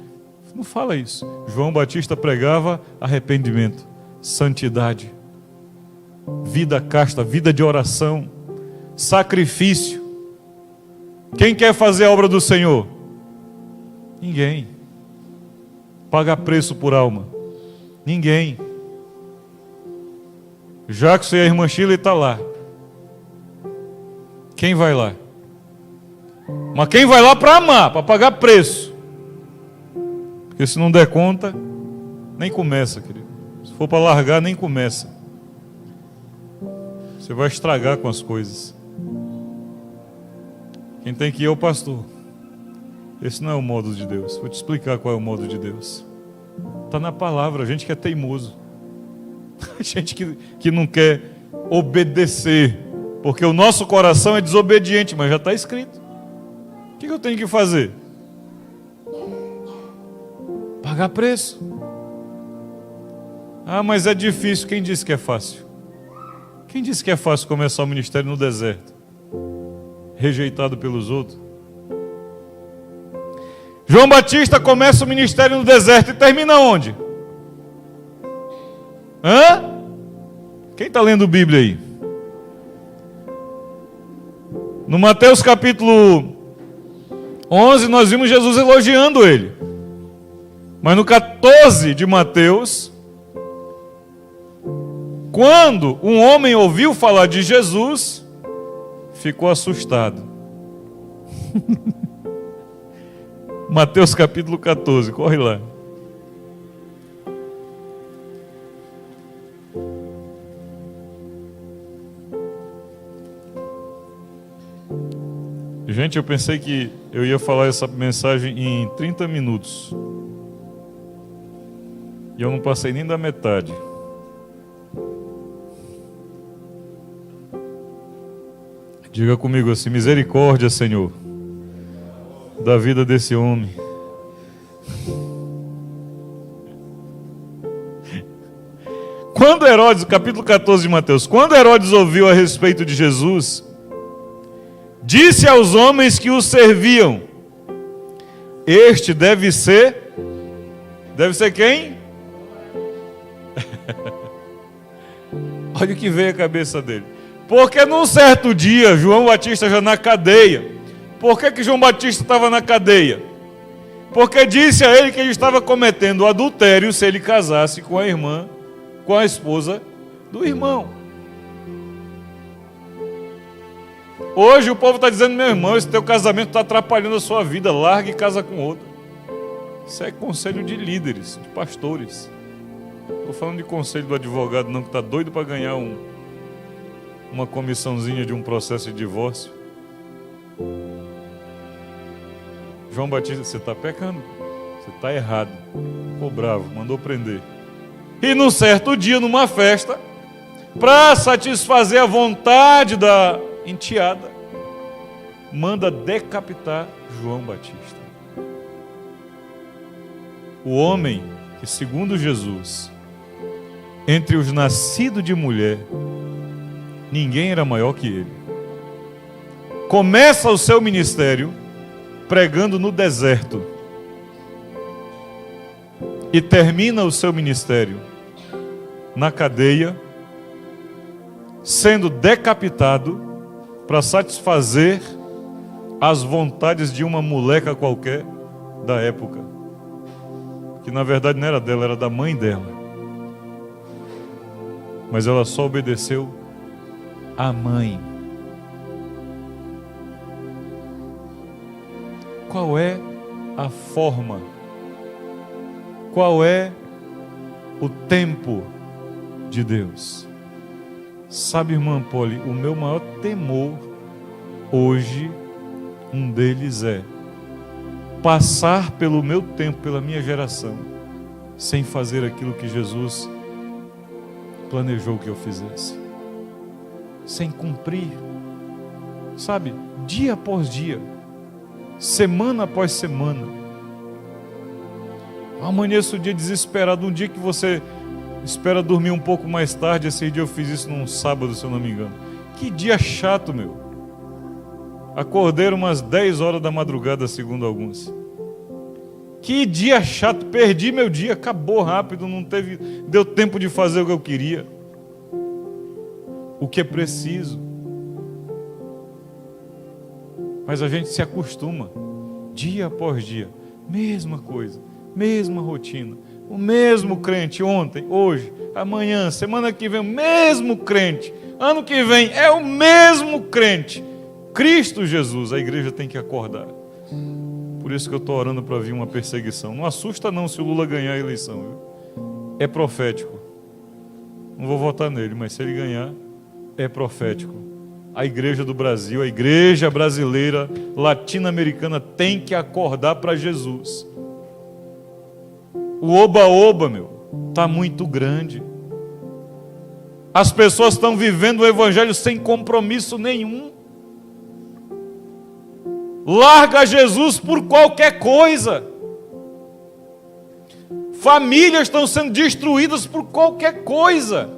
não fala isso. João Batista pregava arrependimento, santidade, vida casta, vida de oração, sacrifício. Quem quer fazer a obra do Senhor? Ninguém. Pagar preço por alma? Ninguém. Jackson e a irmã Sheila está lá. Quem vai lá? Mas quem vai lá para amar, para pagar preço? Porque se não der conta, nem começa, querido. Se for para largar, nem começa. Você vai estragar com as coisas. Quem tem que ir é o pastor. Esse não é o modo de Deus. Vou te explicar qual é o modo de Deus. Está na palavra. A gente que é teimoso. A gente que não quer obedecer. Porque o nosso coração é desobediente, mas já está escrito. O que eu tenho que fazer? Pagar preço. Ah, mas é difícil. Quem disse que é fácil? Quem disse que é fácil começar o ministério no deserto? Rejeitado pelos outros? João Batista começa o ministério no deserto e termina onde? Hã? Quem está lendo Bíblia aí? No Mateus capítulo 11 nós vimos Jesus elogiando ele. Mas no 14 de Mateus, quando um homem ouviu falar de Jesus, ficou assustado. Mateus capítulo 14, corre lá. Gente, eu pensei que eu ia falar essa mensagem em 30 minutos. E eu não passei nem da metade. Diga comigo assim: misericórdia, Senhor, da vida desse homem. Quando Herodes, capítulo 14 de Mateus, quando Herodes ouviu a respeito de Jesus, disse aos homens que o serviam: este deve ser quem? Olha o que veio à cabeça dele. Porque num certo dia, João Batista já na cadeia. Por que João Batista estava na cadeia? Porque disse a ele que ele estava cometendo adultério se ele casasse com a irmã, com a esposa do irmão. Hoje o povo está dizendo: meu irmão, esse teu casamento está atrapalhando a sua vida, larga e casa com outro. Isso é conselho de líderes, de pastores. Estou falando de conselho do advogado não, que está doido para ganhar uma comissãozinha de um processo de divórcio. João Batista: você está pecando, você está errado. Ficou bravo, mandou prender. E num certo dia, numa festa, para satisfazer a vontade da enteada, manda decapitar João Batista. O homem que, segundo Jesus, entre os nascidos de mulher, Ninguém era maior que ele. Começa o seu ministério pregando no deserto e termina o seu ministério na cadeia, sendo decapitado para satisfazer as vontades de uma moleca qualquer da época, que na verdade não era dela, era da mãe dela, mas ela só obedeceu à mãe. Qual é a forma? Qual é o tempo de Deus? Sabe, irmã Poli, o meu maior temor hoje, um deles é passar pelo meu tempo, pela minha geração, sem fazer aquilo que Jesus planejou que eu fizesse, sem cumprir, sabe, dia após dia, semana após semana. Amanheço o dia desesperado, um dia que você espera dormir um pouco mais tarde. Esse dia eu fiz isso num sábado, se eu não me engano. Que dia chato, meu. Acordei umas 10 horas da madrugada, segundo alguns. Que dia chato, perdi meu dia, acabou rápido, deu tempo de fazer o que eu queria. O que é preciso. Mas a gente se acostuma, dia após dia, mesma coisa, mesma rotina, o mesmo crente ontem, hoje, amanhã, semana que vem, o mesmo crente, ano que vem é o mesmo crente, Cristo Jesus. A igreja tem que acordar. Por isso que eu estou orando para vir uma perseguição. Não assusta não se o Lula ganhar a eleição, viu? É profético. Não vou votar nele, mas se ele ganhar, é profético. A igreja do Brasil, a igreja brasileira, latino-americana tem que acordar para Jesus. O oba-oba, meu, está muito grande. As pessoas estão vivendo o evangelho sem compromisso nenhum. Larga Jesus por qualquer coisa. Famílias estão sendo destruídas por qualquer coisa.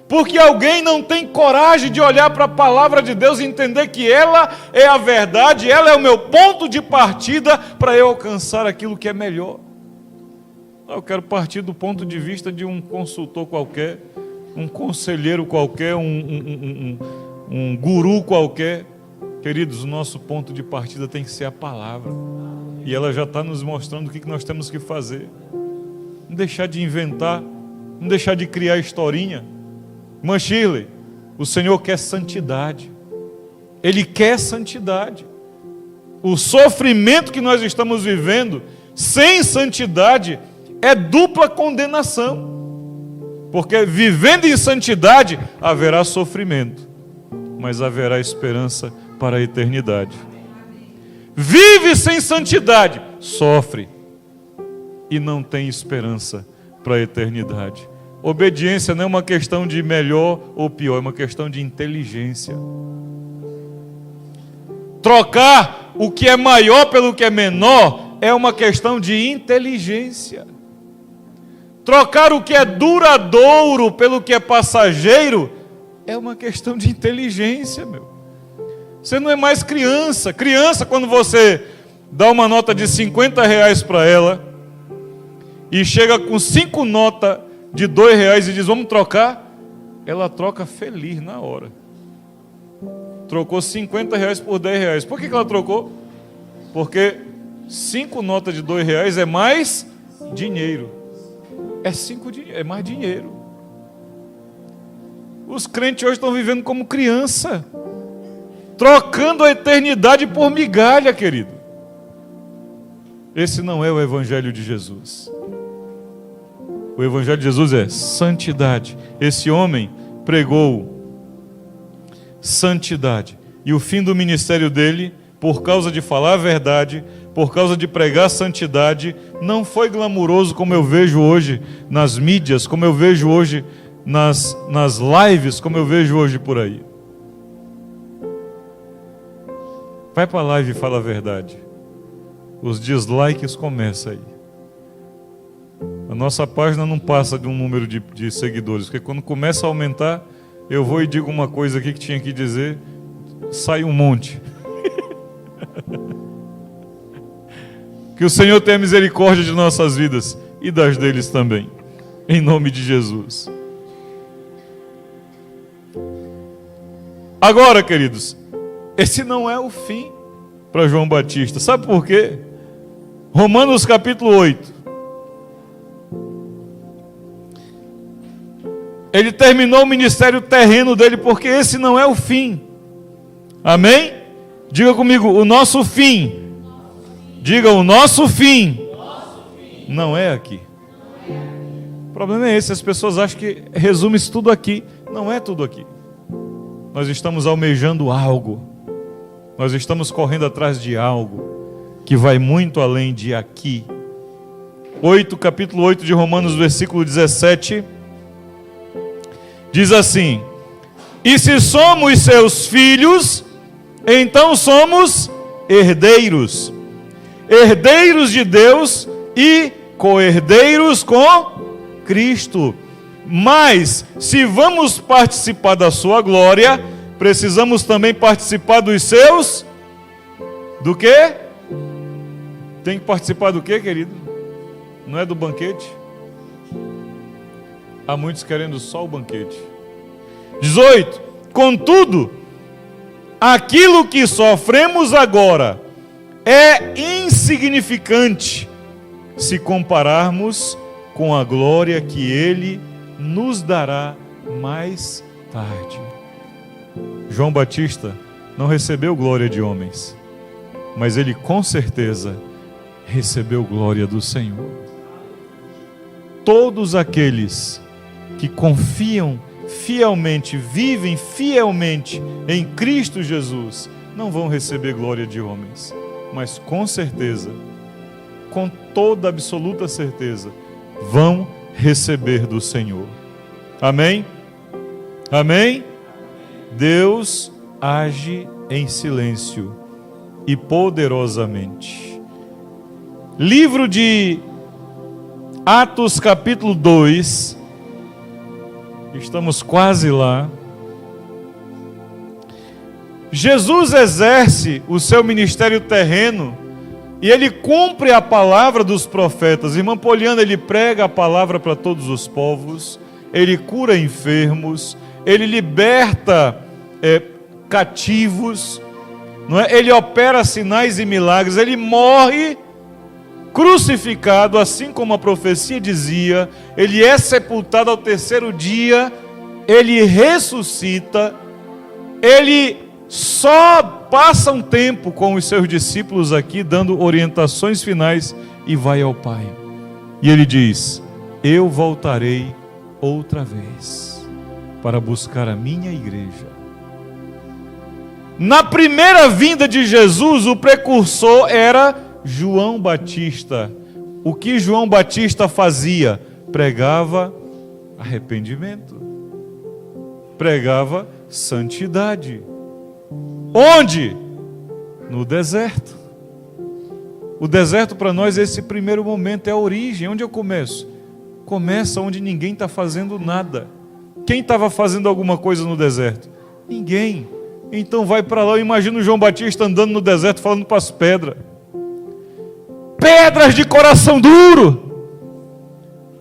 Porque alguém não tem coragem de olhar para a palavra de Deus e entender que ela é a verdade, ela é o meu ponto de partida para eu alcançar aquilo que é melhor. Eu quero partir do ponto de vista de um consultor qualquer, um conselheiro qualquer, um guru qualquer. Queridos, o nosso ponto de partida tem que ser a palavra. E ela já está nos mostrando o que nós temos que fazer. Não deixar de inventar, não deixar de criar historinha. Irmã Shirley, o Senhor quer santidade. Ele quer santidade. O sofrimento que nós estamos vivendo sem santidade é dupla condenação. Porque vivendo em santidade haverá sofrimento, mas haverá esperança para a eternidade. Vive sem santidade, sofre e não tem esperança para a eternidade. Obediência não é uma questão de melhor ou pior, é uma questão de inteligência. Trocar o que é maior pelo que é menor é uma questão de inteligência. Trocar o que é duradouro pelo que é passageiro é uma questão de inteligência, meu. Você não é mais criança. Criança, quando você dá uma nota de R$50 para ela e chega com 5 notas de R$2 e diz, vamos trocar, ela troca feliz na hora. Trocou R$50 por R$10. Por que ela trocou? Porque 5 notas de R$2 é mais dinheiro. É mais dinheiro. Os crentes hoje estão vivendo como criança, trocando a eternidade por migalha, querido. Esse não é o evangelho de Jesus. O evangelho de Jesus é santidade. Esse homem pregou santidade. E o fim do ministério dele, por causa de falar a verdade, por causa de pregar santidade, não foi glamuroso como eu vejo hoje nas mídias, como eu vejo hoje nas lives, como eu vejo hoje por aí. Vai para a live e fala a verdade. Os dislikes começam aí. A nossa página não passa de um número de seguidores, porque quando começa a aumentar, eu vou e digo uma coisa aqui que tinha que dizer, sai um monte. Que o Senhor tenha misericórdia de nossas vidas e das deles também, em nome de Jesus. Agora, queridos, esse não é o fim para João Batista. Sabe por quê? Romanos capítulo 8. Ele terminou o ministério terreno dele, porque esse não é o fim. Amém? Diga comigo, o nosso fim. Diga, o nosso fim não é aqui. O problema é esse, as pessoas acham que resume isso tudo aqui. Não é tudo aqui. Nós estamos almejando algo. Nós estamos correndo atrás de algo que vai muito além de aqui. Capítulo 8 de Romanos, versículo 17, diz assim: e se somos seus filhos, então somos herdeiros, herdeiros de Deus e co-herdeiros com Cristo. Mas, se vamos participar da sua glória, precisamos também participar dos seus... Do quê? Tem que participar do quê, querido? Não é do banquete? Há muitos querendo só o banquete. 18. Contudo, aquilo que sofremos agora é insignificante se compararmos com a glória que Ele nos dará mais tarde. João Batista não recebeu glória de homens, mas ele com certeza recebeu glória do Senhor. Todos aqueles que confiam fielmente, vivem fielmente em Cristo Jesus, não vão receber glória de homens, mas com certeza, com toda absoluta certeza, vão receber do Senhor. Amém? Amém? Deus age em silêncio e poderosamente. Livro de Atos capítulo 2, estamos quase lá. Jesus exerce o seu ministério terreno e ele cumpre a palavra dos profetas. Irmã Poliana, ele prega a palavra para todos os povos, ele cura enfermos, ele liberta cativos, não é? Ele opera sinais e milagres, ele morre crucificado, assim como a profecia dizia, ele é sepultado ao terceiro dia, ele ressuscita, ele só passa um tempo com os seus discípulos aqui, dando orientações finais e vai ao Pai. E ele diz: eu voltarei outra vez para buscar a minha igreja. Na primeira vinda de Jesus, o precursor era João Batista. O que João Batista fazia? Pregava arrependimento, pregava santidade. Onde? No deserto. O deserto para nós, esse primeiro momento, é a origem. Onde eu começo? Começa onde ninguém está fazendo nada. Quem estava fazendo alguma coisa no deserto? Ninguém. Então vai para lá. Eu imagino o João Batista andando no deserto falando para as pedras: pedras de coração duro,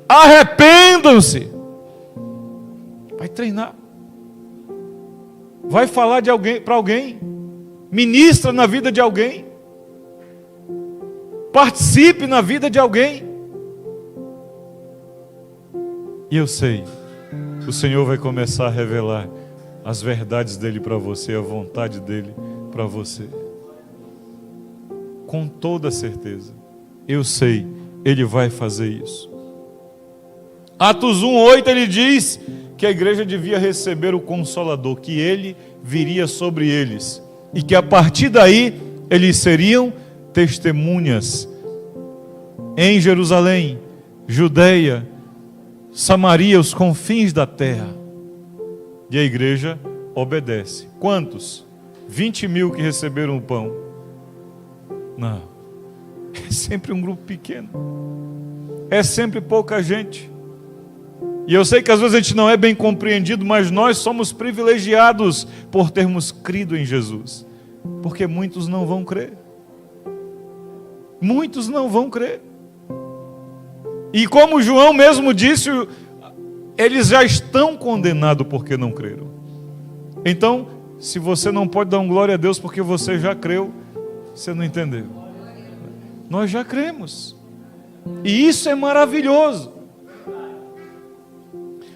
arrependam-se. Vai treinar, vai falar de alguém para alguém, ministra na vida de alguém, participe na vida de alguém. E eu sei, o Senhor vai começar a revelar as verdades dele para você, a vontade dele para você, com toda certeza. Eu sei, ele vai fazer isso. Atos 1:8, ele diz que a igreja devia receber o Consolador, que ele viria sobre eles, e que a partir daí eles seriam testemunhas em Jerusalém, Judeia, Samaria, os confins da terra. E a igreja obedece. Quantos? 20.000 que receberam o pão? Não. É sempre um grupo pequeno. É sempre pouca gente. E eu sei que às vezes a gente não é bem compreendido, mas nós somos privilegiados por termos crido em Jesus. Porque muitos não vão crer. Muitos não vão crer. E como João mesmo disse, eles já estão condenados porque não creram. Então, se você não pode dar um glória a Deus porque você já creu, você não entendeu. Nós já cremos. E isso é maravilhoso.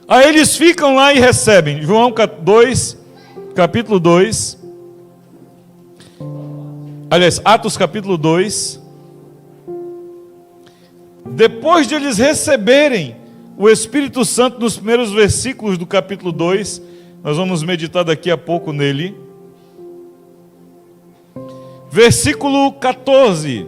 Aí eles ficam lá e recebem. João 2, capítulo 2. Aliás, Atos capítulo 2. Depois de eles receberem o Espírito Santo nos primeiros versículos do capítulo 2, nós vamos meditar daqui a pouco nele. Versículo 14.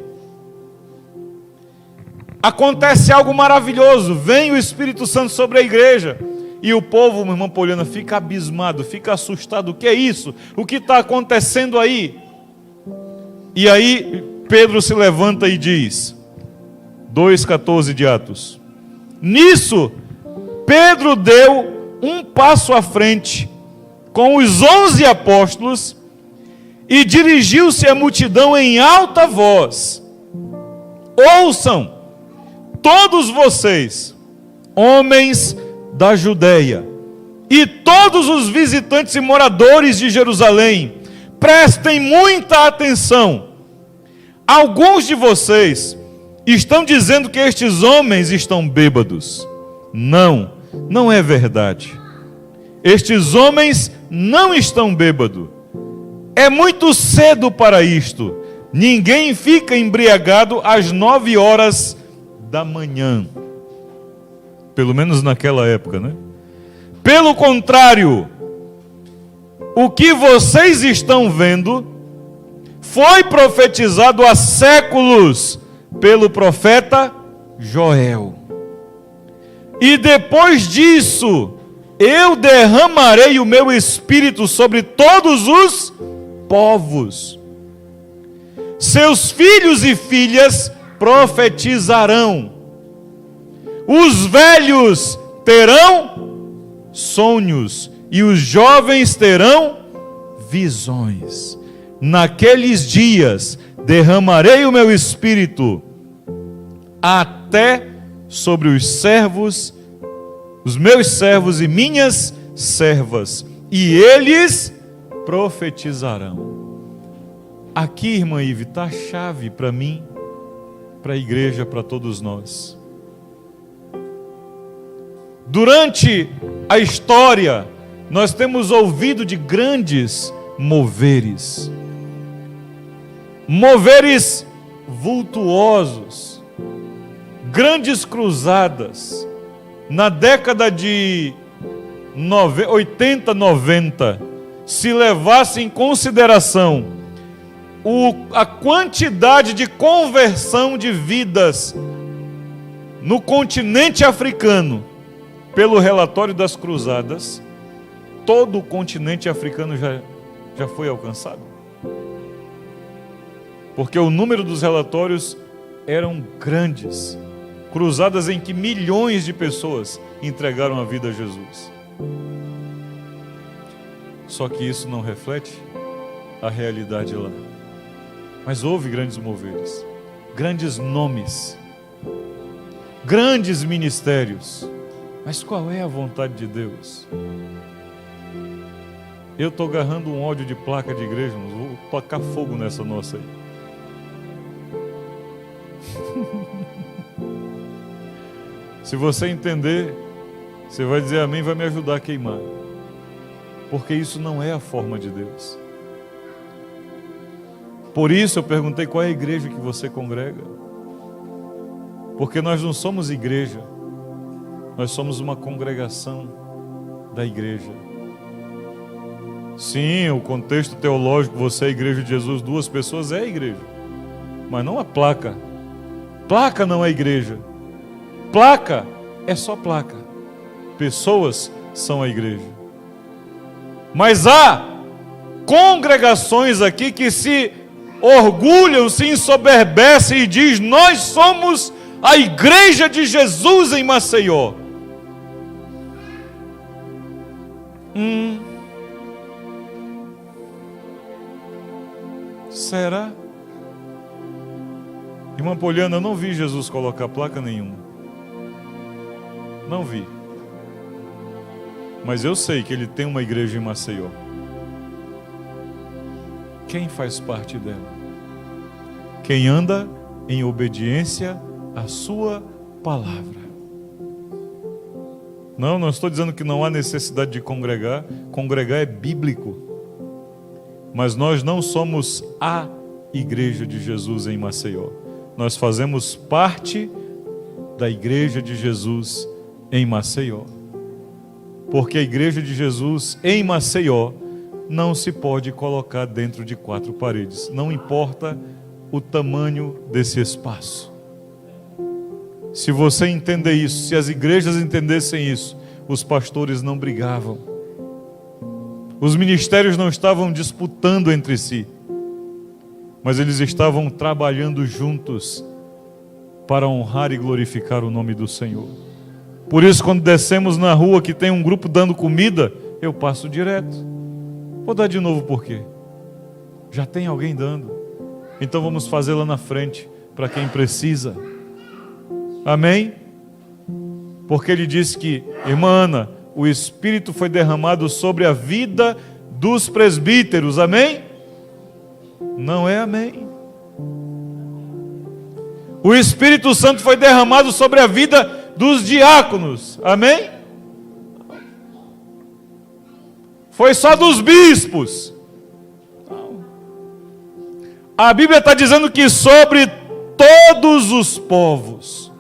Acontece algo maravilhoso. Vem o Espírito Santo sobre a igreja. E o povo, meu irmão Poliana, fica abismado, fica assustado. O que é isso? O que está acontecendo aí? E aí Pedro se levanta e diz, 2,14 de Atos. Nisso, Pedro deu um passo à frente com os 11 apóstolos e dirigiu-se à multidão em alta voz. Ouçam, todos vocês, homens da Judeia, e todos os visitantes e moradores de Jerusalém, prestem muita atenção. Alguns de vocês estão dizendo que estes homens estão bêbados. Não, não é verdade. Estes homens não estão bêbados. É muito cedo para isto. Ninguém fica embriagado às 9 horas da manhã. Pelo menos naquela época, né? Pelo contrário, o que vocês estão vendo foi profetizado há séculos pelo profeta Joel. E depois disso, eu derramarei o meu espírito sobre todos os povos. Seus filhos e filhas profetizarão. Os velhos terão sonhos e os jovens terão visões. Naqueles dias derramarei o meu espírito até sobre os servos, os meus servos e minhas servas, e eles profetizarão. Aqui, irmã Ive, está a chave para mim, para a igreja, para todos nós. Durante a história, nós temos ouvido de grandes moveres. Moveres vultuosos, grandes cruzadas. Na década de 80, 90, se levasse em consideração a quantidade de conversão de vidas no continente africano, pelo relatório das cruzadas, todo o continente africano já foi alcançado. Porque o número dos relatórios eram grandes. Cruzadas em que milhões de pessoas entregaram a vida a Jesus. Só que isso não reflete a realidade lá. Mas houve grandes moveres, grandes nomes, grandes ministérios. Mas qual é a vontade de Deus? Eu estou agarrando um ódio de placa de igreja, mas vou tocar fogo nessa nossa aí. Se você entender, você vai dizer amém, vai me ajudar a queimar. Porque isso não é a forma de Deus. Por isso eu perguntei qual é a igreja que você congrega. Porque nós não somos igreja, nós somos uma congregação da igreja. Sim, o contexto teológico, você é a igreja de Jesus, 2 pessoas é a igreja. Mas não a placa. Placa não é igreja. Placa é só placa. Pessoas são a igreja. Mas há congregações aqui que se orgulham, se ensoberbecem e diz: nós somos a igreja de Jesus em Maceió. Será? Irmã Poliana, eu não vi Jesus colocar placa nenhuma. Não vi. Mas eu sei que ele tem uma igreja em Maceió. Quem faz parte dela? Quem anda em obediência à sua palavra. Não estou dizendo que não há necessidade de congregar. Congregar é bíblico. Mas nós não somos a igreja de Jesus em Maceió. Nós fazemos parte da igreja de Jesus em Maceió. Porque a igreja de Jesus em Maceió não se pode colocar dentro de 4 paredes. Não importa o tamanho desse espaço. Se você entender isso, se as igrejas entendessem isso, os pastores não brigavam. Os ministérios não estavam disputando entre si, mas eles estavam trabalhando juntos para honrar e glorificar o nome do Senhor. Por isso, quando descemos na rua que tem um grupo dando comida, eu passo direto. Vou dar de novo por quê? Já tem alguém dando. Então vamos fazer lá na frente, para quem precisa. Amém? Porque ele disse que, irmã Ana, o Espírito foi derramado sobre a vida dos presbíteros. Amém? Não é amém. O Espírito Santo foi derramado sobre a vida dos diáconos. Amém? Foi só dos bispos. Não. A Bíblia está dizendo que sobre todos os povos.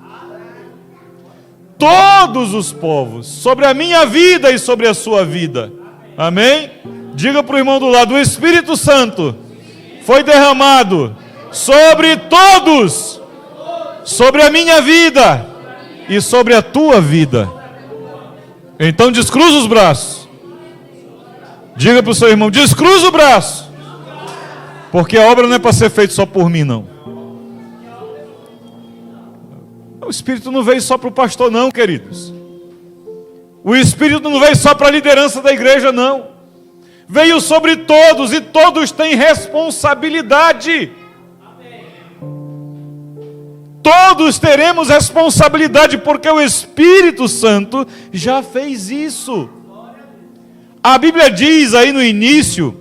Todos os povos. Sobre a minha vida e sobre a sua vida. Amém? Diga para o irmão do lado: o Espírito Santo foi derramado sobre todos. Sobre a minha vida e sobre a tua vida. Então descruza os braços. Diga para o seu irmão: descruza o braço. Porque a obra não é para ser feita só por mim, não. O Espírito não veio só para o pastor, não, queridos. O Espírito não veio só para a liderança da igreja, não. Veio sobre todos, e todos têm responsabilidade. Todos teremos responsabilidade, porque o Espírito Santo já fez isso. A Bíblia diz aí no início,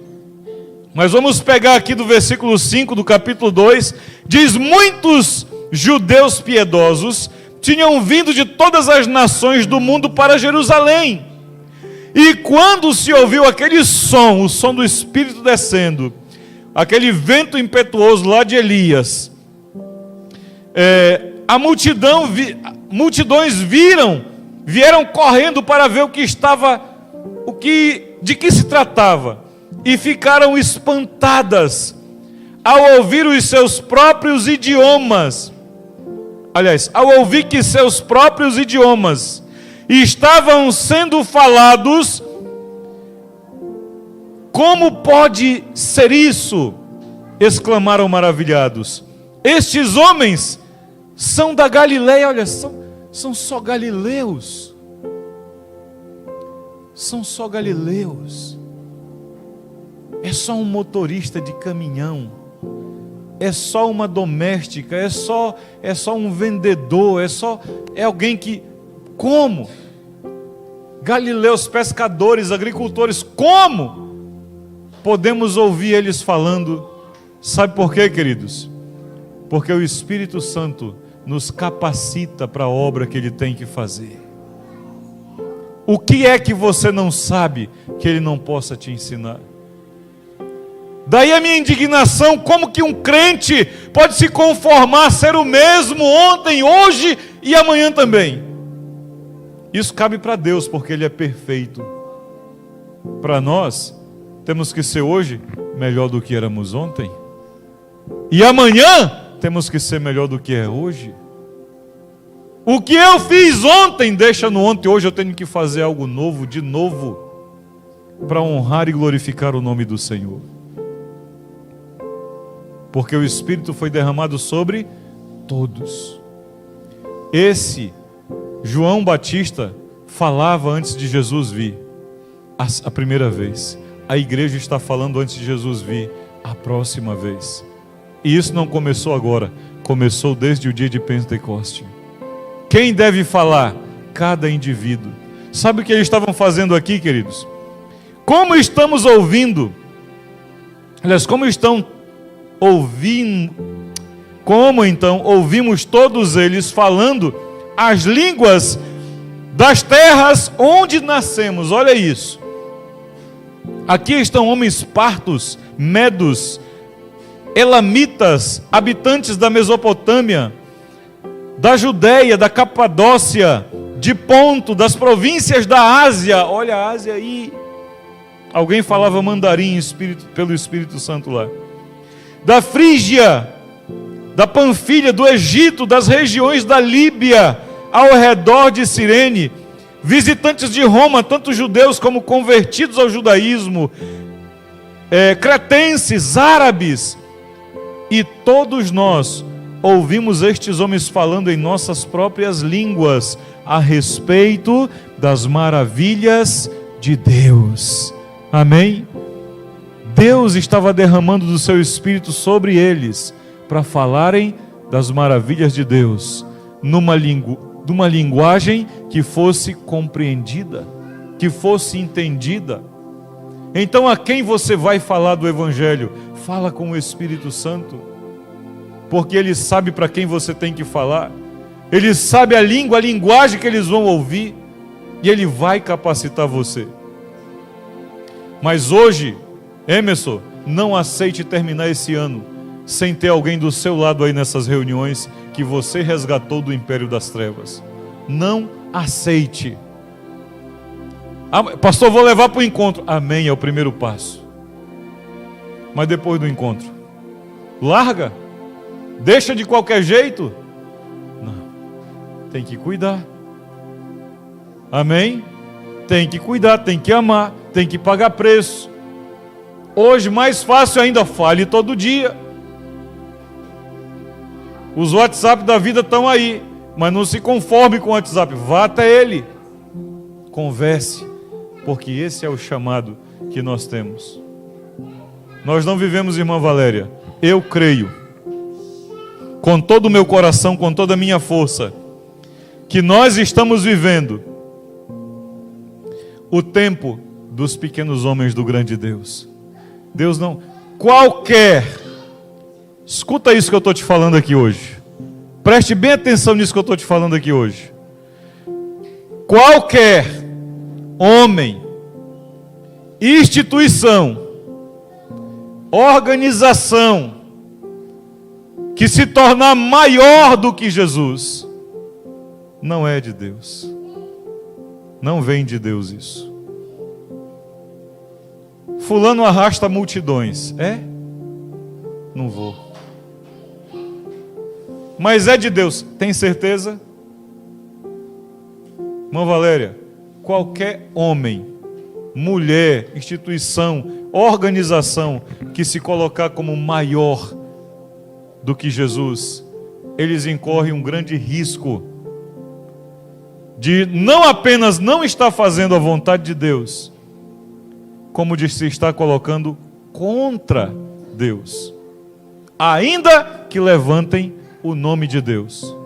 mas vamos pegar aqui do versículo 5 do capítulo 2, diz: muitos judeus piedosos tinham vindo de todas as nações do mundo para Jerusalém. E quando se ouviu aquele som, o som do Espírito descendo, aquele vento impetuoso lá de Elias, multidões vieram correndo para ver de que se tratava, e ficaram espantadas ao ouvir os seus próprios idiomas. Aliás, ao ouvir que seus próprios idiomas estavam sendo falados. Como pode ser isso? Exclamaram maravilhados. Estes homens são da Galileia. Olha, são só galileus. São só galileus. É só um motorista de caminhão. É só uma doméstica. É só um vendedor. É alguém que... Como? Galileus, pescadores, agricultores. Como podemos ouvir eles falando? Sabe por quê, queridos? Porque o Espírito Santo nos capacita para a obra que Ele tem que fazer. O que é que você não sabe que Ele não possa te ensinar? Daí a minha indignação: como que um crente pode se conformar a ser o mesmo ontem, hoje e amanhã também? Isso cabe para Deus, porque Ele é perfeito. Para nós, temos que ser hoje melhor do que éramos ontem. E amanhã temos que ser melhor do que é hoje. O que eu fiz ontem, deixa no ontem. Hoje eu tenho que fazer algo novo, de novo, para honrar e glorificar o nome do Senhor. Porque o Espírito foi derramado sobre todos. Esse João Batista falava antes de Jesus vir. a primeira vez. A igreja está falando antes de Jesus vir, a próxima vez. E isso não começou agora, começou desde o dia de Pentecoste. Quem deve falar? Cada indivíduo. Sabe o que eles estavam fazendo aqui, queridos? Como estamos ouvindo, aliás, como então ouvimos todos eles falando as línguas das terras onde nascemos? Olha isso. Aqui estão homens partos, medos, elamitas, habitantes da Mesopotâmia, da Judéia, da Capadócia, de Ponto, das províncias da Ásia. Olha a Ásia aí. Alguém falava mandarim pelo Espírito Santo lá. Da Frígia, da Panfilha, do Egito, das regiões da Líbia, ao redor de Cirene, visitantes de Roma, tanto judeus como convertidos ao judaísmo, cretenses, árabes, e todos nós ouvimos estes homens falando em nossas próprias línguas a respeito das maravilhas de Deus. Amém? Deus estava derramando do seu Espírito sobre eles para falarem das maravilhas de Deus numa linguagem que fosse compreendida, que fosse entendida. Então, a quem você vai falar do Evangelho? Fala com o Espírito Santo, porque Ele sabe para quem você tem que falar. Ele sabe a linguagem que eles vão ouvir, e Ele vai capacitar você. Mas hoje, Emerson, não aceite terminar esse ano sem ter alguém do seu lado aí nessas reuniões que você resgatou do império das trevas. Não aceite. Pastor, vou levar para o encontro. Amém, é o primeiro passo. Mas depois do encontro, larga? Deixa de qualquer jeito? Não. Tem que cuidar. Amém? Tem que cuidar, tem que amar, tem que pagar preço. Hoje, mais fácil ainda, fale todo dia. Os WhatsApp da vida estão aí, mas não se conforme com o WhatsApp, vá até ele, converse, porque esse é o chamado que nós temos. Nós não vivemos, irmã Valéria, eu creio, com todo o meu coração, com toda a minha força, que nós estamos vivendo o tempo dos pequenos homens do grande Deus. Deus não, escuta isso que eu estou te falando aqui hoje, preste bem atenção nisso que eu estou te falando aqui hoje. Qualquer homem, instituição, organização que se tornar maior do que Jesus, não é de Deus, não vem de Deus isso. Fulano arrasta multidões, não vou. Mas é de Deus, tem certeza? Irmã Valéria, qualquer homem, mulher, instituição, organização que se colocar como maior do que Jesus, eles incorrem um grande risco de não apenas não estar fazendo a vontade de Deus, como de se estar colocando contra Deus. Ainda que levantem o nome de Deus,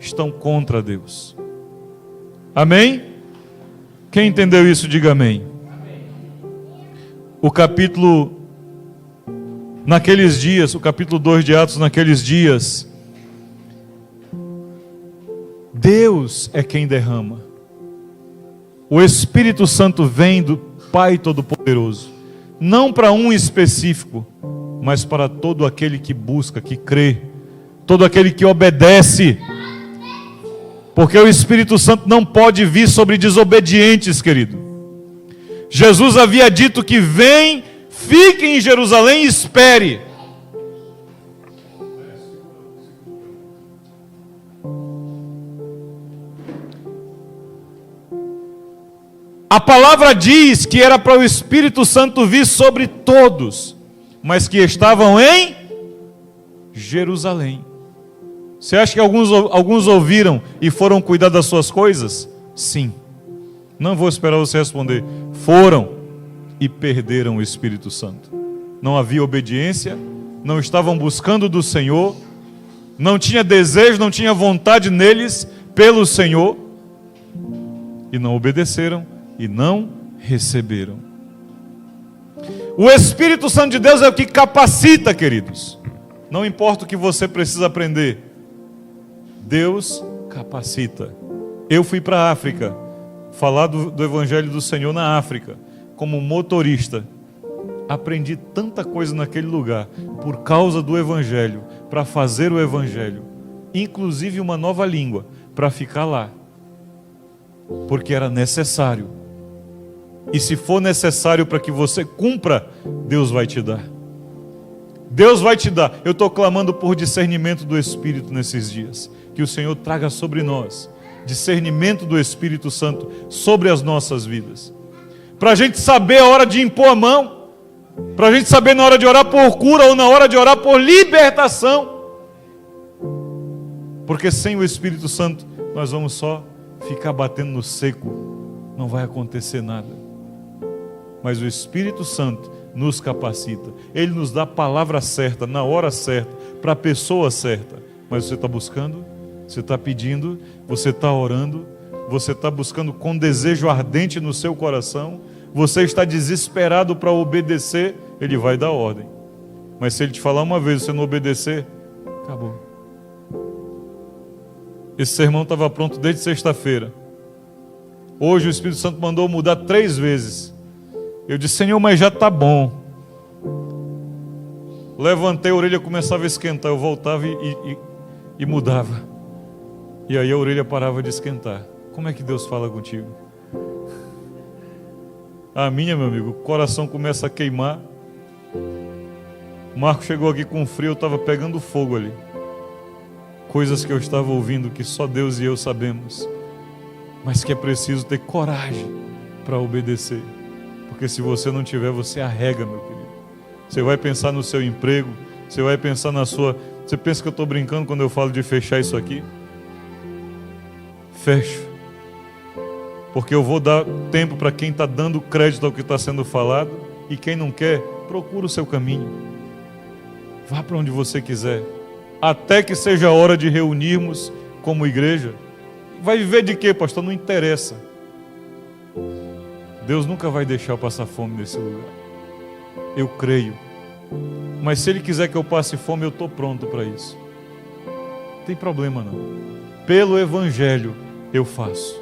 estão contra Deus. Amém? Quem entendeu isso, diga amém. O capítulo, naqueles dias, o capítulo 2 de Atos, naqueles dias, Deus é quem derrama. O Espírito Santo vem do Pai Todo-Poderoso, não para um específico, mas para todo aquele que busca, que crê, todo aquele que obedece, porque o Espírito Santo não pode vir sobre desobedientes, querido. Jesus havia dito que vem, fique em Jerusalém e espere. A palavra diz que era para o Espírito Santo vir sobre todos, mas que estavam em Jerusalém. Você acha que alguns ouviram e foram cuidar das suas coisas? Sim. Não vou esperar você responder. Foram e perderam o Espírito Santo. Não havia obediência, não estavam buscando do Senhor, não tinha desejo, não tinha vontade neles pelo Senhor, e não obedeceram e não receberam. O Espírito Santo de Deus é o que capacita, queridos. Não importa o que você precisa aprender, Deus capacita. Eu fui para a África, falar do Evangelho do Senhor na África, como motorista. Aprendi tanta coisa naquele lugar, por causa do Evangelho, para fazer o Evangelho, inclusive uma nova língua, para ficar lá, porque era necessário. E se for necessário para que você cumpra, Deus vai te dar. Deus vai te dar. Eu estou clamando por discernimento do Espírito nesses dias, que o Senhor traga sobre nós discernimento do Espírito Santo sobre as nossas vidas, para a gente saber a hora de impor a mão, para a gente saber na hora de orar por cura ou na hora de orar por libertação, porque sem o Espírito Santo nós vamos só ficar batendo no seco, não vai acontecer nada. Mas o Espírito Santo nos capacita, Ele nos dá a palavra certa, na hora certa, para a pessoa certa. Mas você está buscando, você está pedindo, você está orando, você está buscando com desejo ardente no seu coração, você está desesperado para obedecer, Ele vai dar ordem. Mas se Ele te falar uma vez e você não obedecer, acabou. Esse sermão estava pronto desde sexta-feira. Hoje o Espírito Santo mandou mudar 3 vezes. Eu disse, Senhor, mas já está bom. Levantei a orelha, começava a esquentar. Eu voltava e mudava. E aí a orelha parava de esquentar. Como é que Deus fala contigo? A minha, meu amigo, o coração começa a queimar. O Marco chegou aqui com frio, eu estava pegando fogo ali. Coisas que eu estava ouvindo que só Deus e eu sabemos. Mas que é preciso ter coragem para obedecer. Porque se você não tiver, você arrega, meu querido. Você vai pensar no seu emprego, você vai pensar na sua... Você pensa que eu estou brincando quando eu falo de fechar isso aqui? Fecho. Porque eu vou dar tempo para quem está dando crédito ao que está sendo falado, e quem não quer, procura o seu caminho. Vá para onde você quiser. Até que seja a hora de reunirmos como igreja. Vai viver de quê, pastor? Não interessa. Deus nunca vai deixar eu passar fome nesse lugar. Eu creio. Mas se Ele quiser que eu passe fome, eu estou pronto para isso. Não tem problema não. Pelo Evangelho eu faço.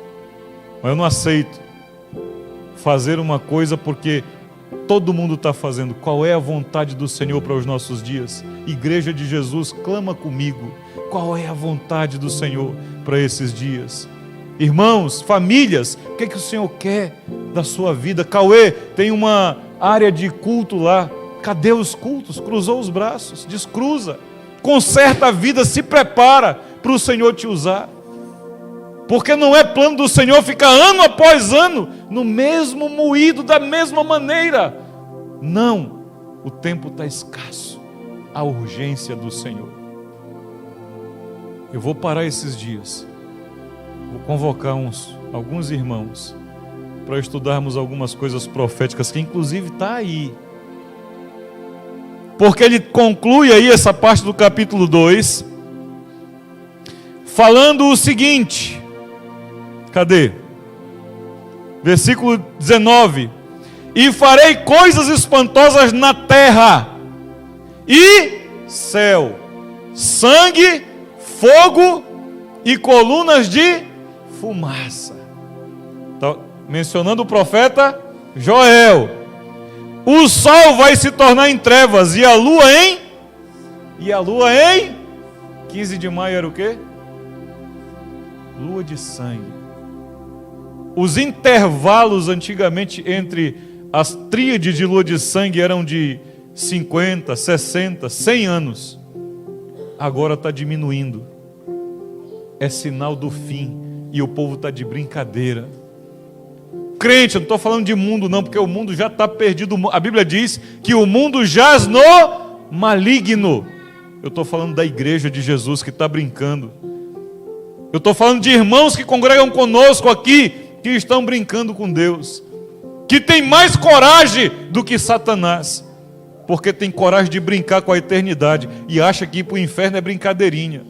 Mas eu não aceito fazer uma coisa porque todo mundo está fazendo. Qual é a vontade do Senhor para os nossos dias? Igreja de Jesus, clama comigo. Qual é a vontade do Senhor para esses dias? Irmãos, famílias, o que é que o Senhor quer da sua vida? Cauê, tem uma área de culto lá. Cadê os cultos? Cruzou os braços, descruza. Conserta a vida, se prepara para o Senhor te usar. Porque não é plano do Senhor ficar ano após ano no mesmo moído, da mesma maneira. Não, o tempo está escasso. A urgência do Senhor. Eu vou parar esses dias. Vou convocar alguns irmãos para estudarmos algumas coisas proféticas, que inclusive está aí. Porque ele conclui aí essa parte do capítulo 2, falando o seguinte... Cadê? Versículo 19. E farei coisas espantosas na terra e céu, sangue, fogo e colunas de fumaça. Tá mencionando o profeta Joel. O sol vai se tornar em trevas e a lua em... 15 de maio era o quê? Lua de sangue. Os intervalos antigamente entre as tríades de lua de sangue eram de 50, 60, 100 anos. Agora está diminuindo. É sinal do fim. E o povo está de brincadeira. Crente, eu não estou falando de mundo não, porque o mundo já está perdido. A Bíblia diz que o mundo jaz no maligno. Eu estou falando da igreja de Jesus que está brincando. Eu estou falando de irmãos que congregam conosco aqui, que estão brincando com Deus, que tem mais coragem do que Satanás, porque tem coragem de brincar com a eternidade e acha que ir para o inferno é brincadeirinha.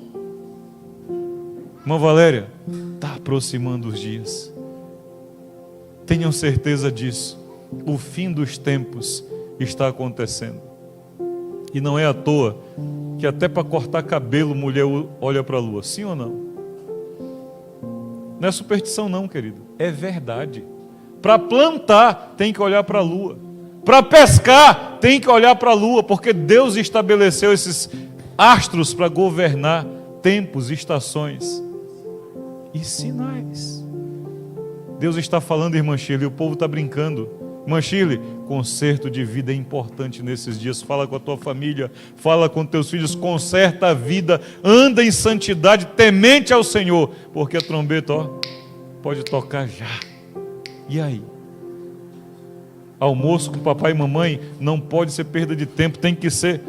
Irmã Valéria, está aproximando os dias. Tenham certeza disso. O fim dos tempos está acontecendo. E não é à toa que até para cortar cabelo mulher olha para a lua. Sim ou não? Não é superstição não, querido. É verdade. Para plantar tem que olhar para a lua. Para pescar tem que olhar para a lua, porque Deus estabeleceu esses astros para governar tempos, estações e sinais. Deus está falando, irmã Shirley, e o povo está brincando. Irmã Shirley, conserto de vida é importante nesses dias. Fala com a tua família, fala com teus filhos, conserta a vida, anda em santidade, temente ao Senhor, porque a trombeta, pode tocar já. E aí? Almoço com papai e mamãe não pode ser perda de tempo, tem que ser,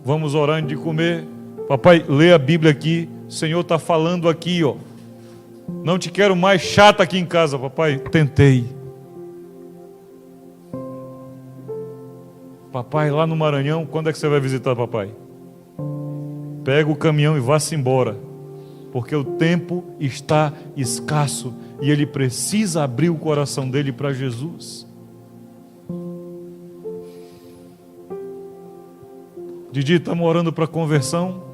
vamos orar antes de comer. Papai, lê a Bíblia aqui, o Senhor está falando aqui, não te quero mais chata aqui em casa. Papai, tentei. Papai, lá no Maranhão, quando é que você vai visitar papai? Pega o caminhão e vá-se embora, porque o tempo está escasso e ele precisa abrir o coração dele para Jesus. Didi, estamos orando para conversão?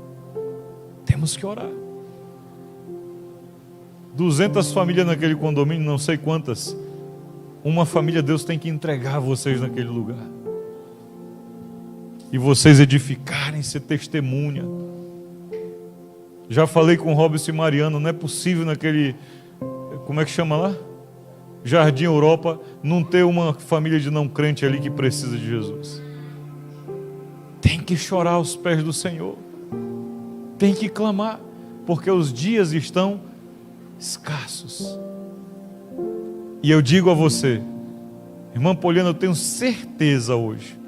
Temos que orar. 200 famílias naquele condomínio, não sei quantas. Uma família Deus tem que entregar vocês naquele lugar. E vocês edificarem, ser testemunha. Já falei com o Robson e Mariano, não é possível naquele, como é que chama lá? Jardim Europa, não ter uma família de não crente ali que precisa de Jesus. Tem que chorar aos pés do Senhor. Tem que clamar, porque os dias estão escassos. E eu digo a você, irmã Poliana, eu tenho certeza hoje,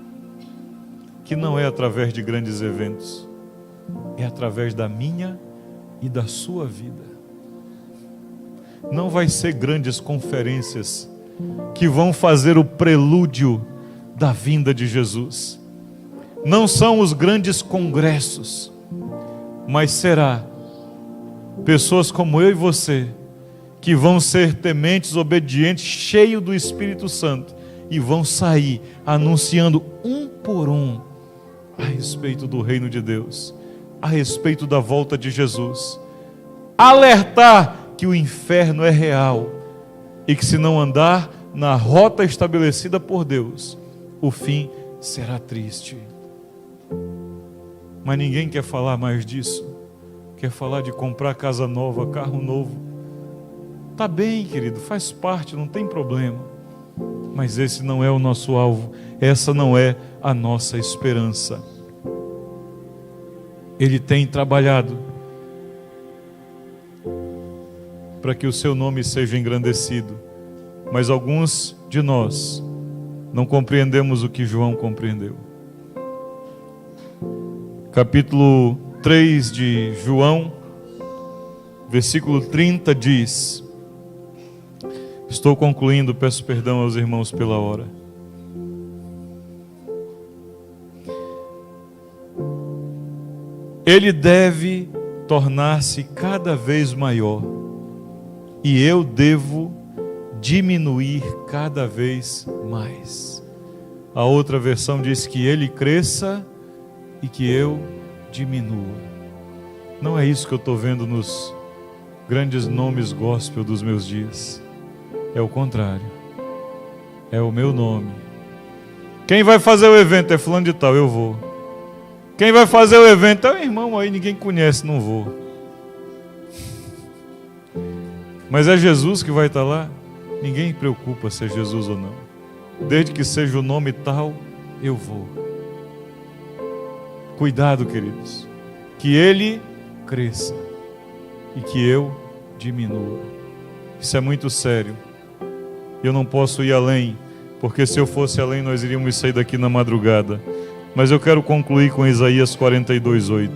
que não é através de grandes eventos, é através da minha e da sua vida. Não vai ser grandes conferências que vão fazer o prelúdio da vinda de Jesus. Não são os grandes congressos, mas será pessoas como eu e você, que vão ser tementes, obedientes, cheios do Espírito Santo, e vão sair anunciando um por um a respeito do reino de Deus, a respeito da volta de Jesus, alertar que o inferno é real e que se não andar na rota estabelecida por Deus, o fim será triste. Mas ninguém quer falar mais disso. Quer falar de comprar casa nova, carro novo. Tá bem, querido, faz parte, não tem problema. Mas esse não é o nosso alvo, essa não é a nossa esperança. Ele tem trabalhado para que o seu nome seja engrandecido, mas alguns de nós não compreendemos o que João compreendeu. Capítulo 3 de João, versículo 30 diz, estou concluindo, peço perdão aos irmãos pela hora. Ele deve tornar-se cada vez maior e eu devo diminuir cada vez mais. A outra versão diz que ele cresça e que eu diminua. Não é isso que eu estou vendo nos grandes nomes gospel dos meus dias. É o contrário. É o meu nome. Quem vai fazer o evento é fulano de tal, eu vou. Quem vai fazer o evento é o irmão aí, ninguém conhece, não vou. Mas é Jesus que vai estar lá? Ninguém preocupa se é Jesus ou não. Desde que seja o nome tal, eu vou. Cuidado, queridos, que ele cresça e que eu diminua. Isso é muito sério. Eu não posso ir além, porque se eu fosse além nós iríamos sair daqui na madrugada. Mas eu quero concluir com Isaías 42:8,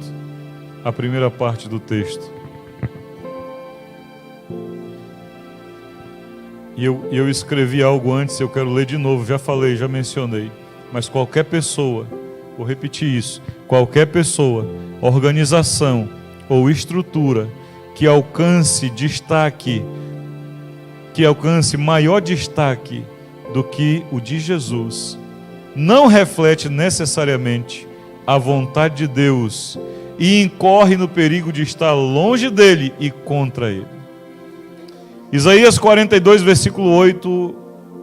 a primeira parte do texto. E eu escrevi algo antes, eu quero ler de novo, já falei, já mencionei. Mas qualquer pessoa, vou repetir isso, qualquer pessoa, organização ou estrutura que alcance destaque, que alcance maior destaque do que o de Jesus, não reflete necessariamente a vontade de Deus e incorre no perigo de estar longe dele e contra ele. Isaías 42, versículo 8,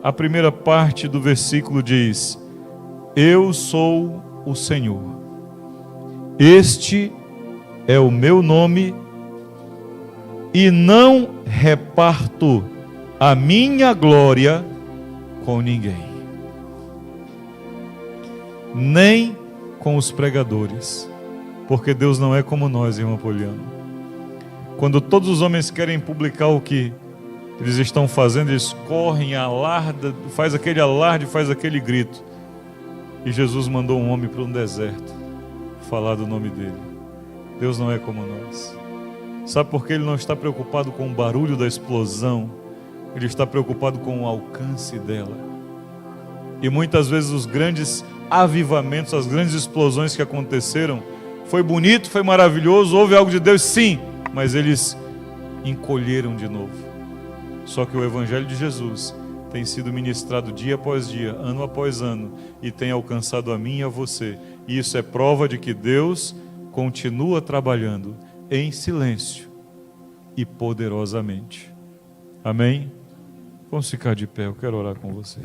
a primeira parte do versículo diz: Eu sou o Senhor, este é o meu nome, e não reparto a minha glória com ninguém, nem com os pregadores, porque Deus não é como nós, irmão Poliano. Quando todos os homens querem publicar o que eles estão fazendo, eles correm, alardam, faz aquele alarde, faz aquele grito. E Jesus mandou um homem para um deserto falar do nome dele. Deus não é como nós. Sabe por que ele não está preocupado com o barulho da explosão? Ele está preocupado com o alcance dela. E muitas vezes os grandes avivamentos, as grandes explosões que aconteceram, foi bonito, foi maravilhoso, houve algo de Deus, sim, mas eles encolheram de novo. Só que o Evangelho de Jesus tem sido ministrado dia após dia, ano após ano, e tem alcançado a mim e a você. E isso é prova de que Deus continua trabalhando em silêncio e poderosamente. Amém? Vamos ficar de pé, eu quero orar com você.